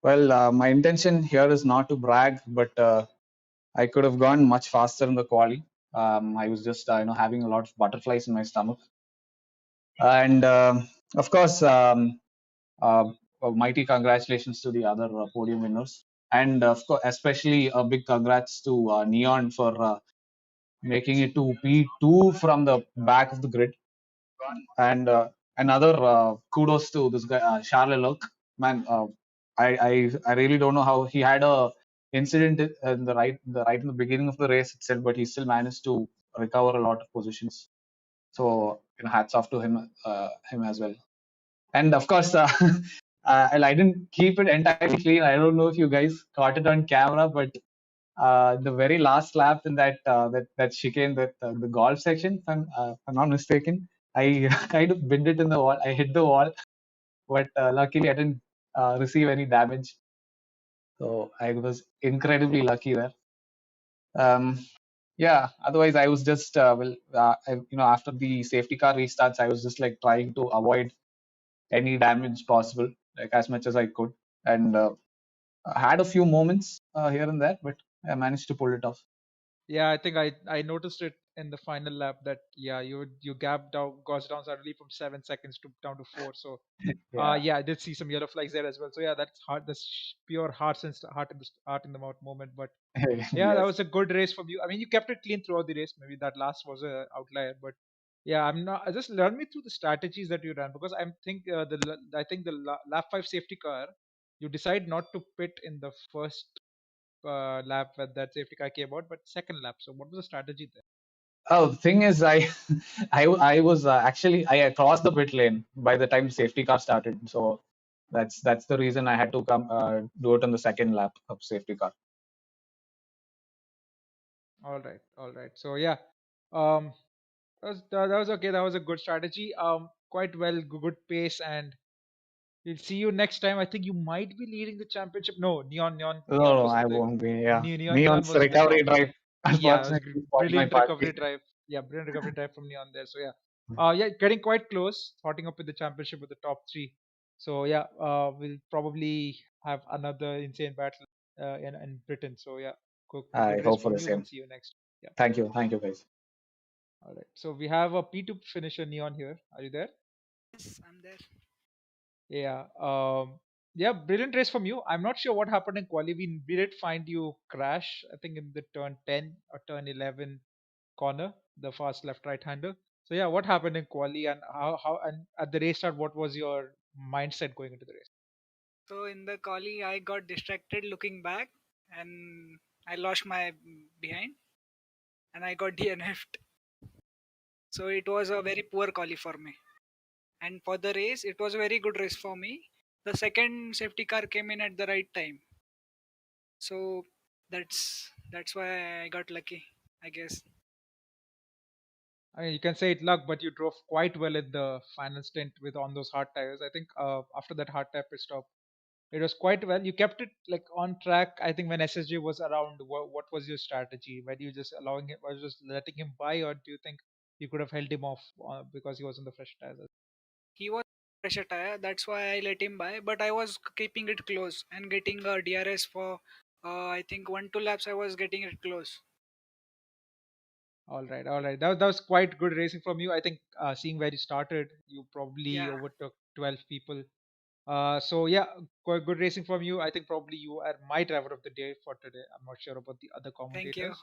Well, my intention here is not to brag, but I could have gone much faster in the quali. I was just, having a lot of butterflies in my stomach, and of course, mighty congratulations to the other podium winners, and of course, especially a big congrats to Neon for making it to P2 from the back of the grid. And another kudos to this guy Charles. Man, I really don't know how he had a incident in the right in the beginning of the race itself, but he still managed to recover a lot of positions. So hats off to him as well. And of course, I didn't keep it entirely clean. I don't know if you guys caught it on camera, but the very last lap in that chicane, the golf section, if I'm not mistaken, I kind of binned it in the wall. I hit the wall, but luckily I didn't receive any damage. So I was incredibly lucky there. Um, yeah. Otherwise, I was just after the safety car restarts, I was just like trying to avoid any damage possible, like as much as I could, and I had a few moments here and there, but I managed to pull it off. Yeah, I think I noticed it in the final lap that you gapped down goes down suddenly from 7 seconds to down to 4. So Yeah. yeah, I did see some yellow flags there as well. So yeah, that's hard. That's pure heart in the mouth moment. But yeah, that Yes. was a good race from you. I mean, you kept it clean throughout the race. Maybe that last was a outlier, but yeah, I'm not. Just learn me through the strategies that you ran because I think lap 5 safety car, you decide not to pit in the first lap when that safety car came out, but second lap. So what was the strategy there? Oh, the thing is, I was actually I crossed the pit lane by the time safety car started. So that's the reason I had to come do it on the second lap of safety car. All right, all right. So yeah, um, that was okay. That was a good strategy. Quite well, good pace, and we'll see you next time. I think you might be leading the championship. No, No, Neon no, was I in the won't be. Yeah, Neon Neon's was in the recovery top. drive Yeah, it was unfortunately spoiled my brilliant party. recovery drive. Yeah, brilliant recovery drive from Neon there. So yeah, yeah, getting quite close, hotting up with the championship with the top three. So yeah, we'll probably have another insane battle in Britain. So yeah, I good race hope for from the you. We'll same. see you next. Yeah. Thank you, guys. All right. So we have a P2 finisher Neon here. Are you there? Yes, I'm there. Yeah. Yeah, brilliant race from you. I'm not sure what happened in quali. We did find you crash, I think in the turn 10 or turn 11 corner, the fast left right hander. So yeah, what happened in quali and how and at the race start, what was your mindset going into the race? So in the collie, I got distracted looking back, and I lost my behind, and I got DNF'd. So it was a very poor collie for me. And for the race, it was a very good race for me. The second safety car came in at the right time, so that's why I got lucky, I guess. I mean, you can say it luck, but you drove quite well in the final stint with on those hard tires. I think after that hard tire pit stop, it was quite well. You kept it like on track. I think when SSG was around, what was your strategy? Were you just allowing him, was just letting him by, or do you think you could have held him off because he was on the fresh tires? He was pressure tire, that's why I let him by. But I was keeping it close and getting a DRS for I think 1 2 laps. I was getting it close. All right, all right. That was quite good racing from you. I think seeing where you started, you probably Yeah, overtook 12 people. So yeah, quite good racing from you. I think probably you are my driver of the day for today. I'm not sure about the other thank you. commentators.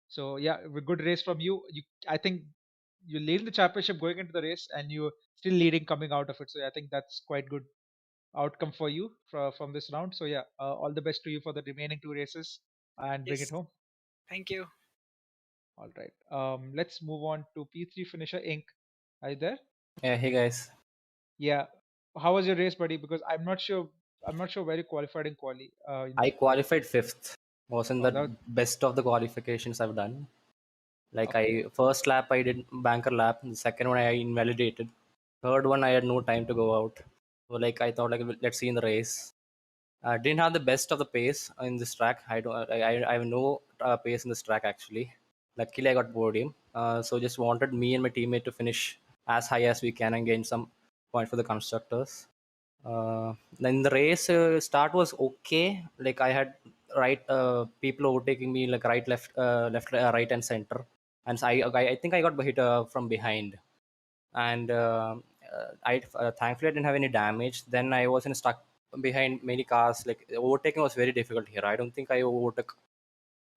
So yeah, a good race from you. I think you lead the championship going into the race, and you're still leading coming out of it. So I think that's quite good outcome for you from this round. So yeah, all the best to you for the remaining two races and bring it Yes, home. thank you. All right. Let's move on to P3 finisher Inc. Are you there? Yeah, hey guys. Yeah. How was your race, buddy? Because I'm not sure. I'm not sure where you qualified in quali. I qualified fifth. Wasn't Oh, the that best of the qualifications I've done. Like okay. I first lap I did banker lap. The second one I invalidated. Third one I had no time to go out. So like I thought like let's see in the race. Didn't have the best of the pace in this track. I don't. I have no pace in this track actually. Luckily I got podium. So just wanted me and my teammate to finish as high as we can and gain some point for the constructors. Then the race start was okay. Like I had right people overtaking me like right, left, right, and center, and so I think I got hit from behind, and I thankfully I didn't have any damage. Then I was in stuck behind many cars. Like overtaking was very difficult here. I don't think I overtook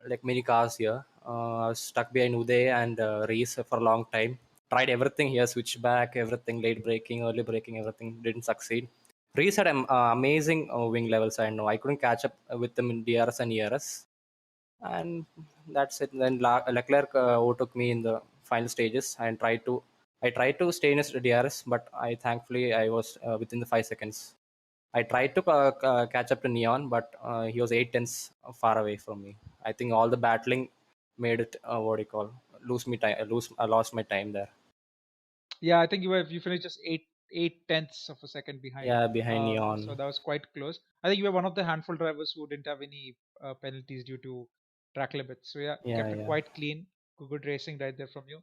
like many cars here. I was stuck behind Uday and Reese for a long time. Tried everything here, switchback, everything, late braking, early braking, everything didn't succeed. Reese had amazing wing levels. I know I couldn't catch up with them in DRS and ERS, and that's it. Then Leclerc overtook me in the final stages and I tried to stay in his DRS, but I thankfully I was within the 5 seconds. I tried to catch up to Neon, but he was 8 tenths far away from me. I think all the battling made it what do you call lose me time. I lost my time there. Yeah, I think you finished just eight tenths of a second behind. Yeah, behind So Neon. that was quite close. I think you were one of the handful drivers who didn't have any penalties due to track limits. So yeah, Yeah, kept it yeah. quite clean. Good racing right there from you.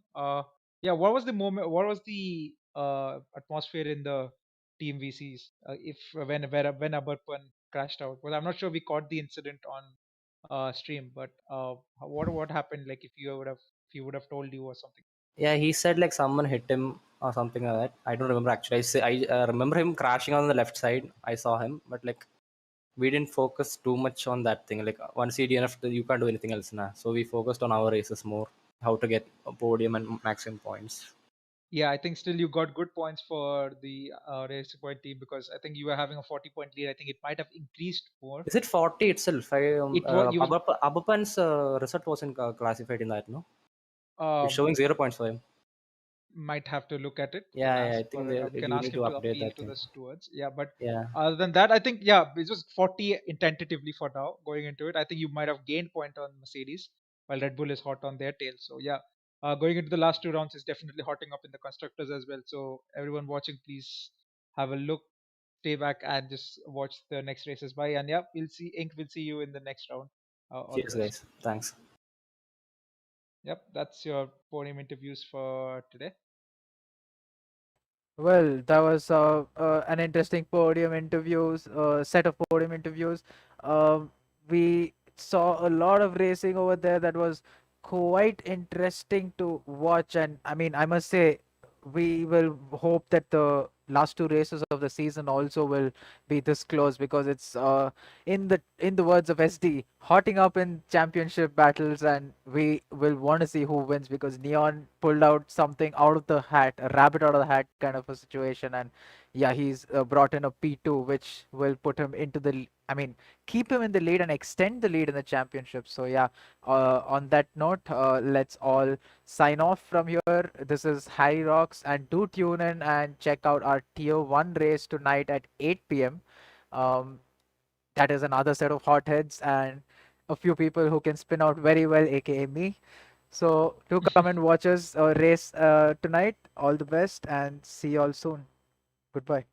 Yeah, what was the moment? What was the atmosphere in the team VCs? If when Abarpan crashed out? Well, I'm not sure we caught the incident on stream, but what happened? Like if he would have told you or something. Yeah, he said like someone hit him or something like that. I don't remember actually. I remember him crashing on the left side. I saw him, but like we didn't focus too much on that thing. Like once you DNF, you can't do anything else now. So we focused on our races more, how to get a podium and maximum points. Yeah, I think still you got good points for the Racing Point team, because I think you were having a 40-point lead. I think it might have increased more. Is it 40 itself? It was you was Abapan's result wasn't classified in that, no? It's um, showing 0 points for him. might have to look at it. Yeah, I think Can you ask need him to to update appeal that to thing. the stewards. Yeah, but Yeah. other than that, I think yeah, it was 40 tentatively for now going into it. I think you might have gained point on Mercedes while Red Bull is hot on their tail. So yeah, going into the last two rounds is definitely hotting up in the constructors as well. So everyone watching, please have a look, stay back, and just watch the next races by. And yeah, we'll see. Ink will see you in the next round. All the Cheers, best. guys. Thanks. Yep, that's your podium interviews for today. Well, that was an interesting podium interviews, set of podium interviews. We saw a lot of racing over there that was quite interesting to watch, and I mean, I must say, we will hope that the last two races of the season also will be this close, because it's in the words of SD, hotting up in championship battles, and we will want to see who wins, because Neon pulled out something out of the hat, a rabbit out of the hat kind of a situation, and yeah, he's brought in a P2, which will put him into I mean, keep him in the lead and extend the lead in the championship. So yeah, on that note, let's all sign off from here. This is Harry Rocks, and do tune in and check out our Tier 1 race tonight at 8 p.m. Um, that is another set of hotheads and a few people who can spin out very well, aka me. So do come and watch us race tonight. All the best and see you all soon. Goodbye.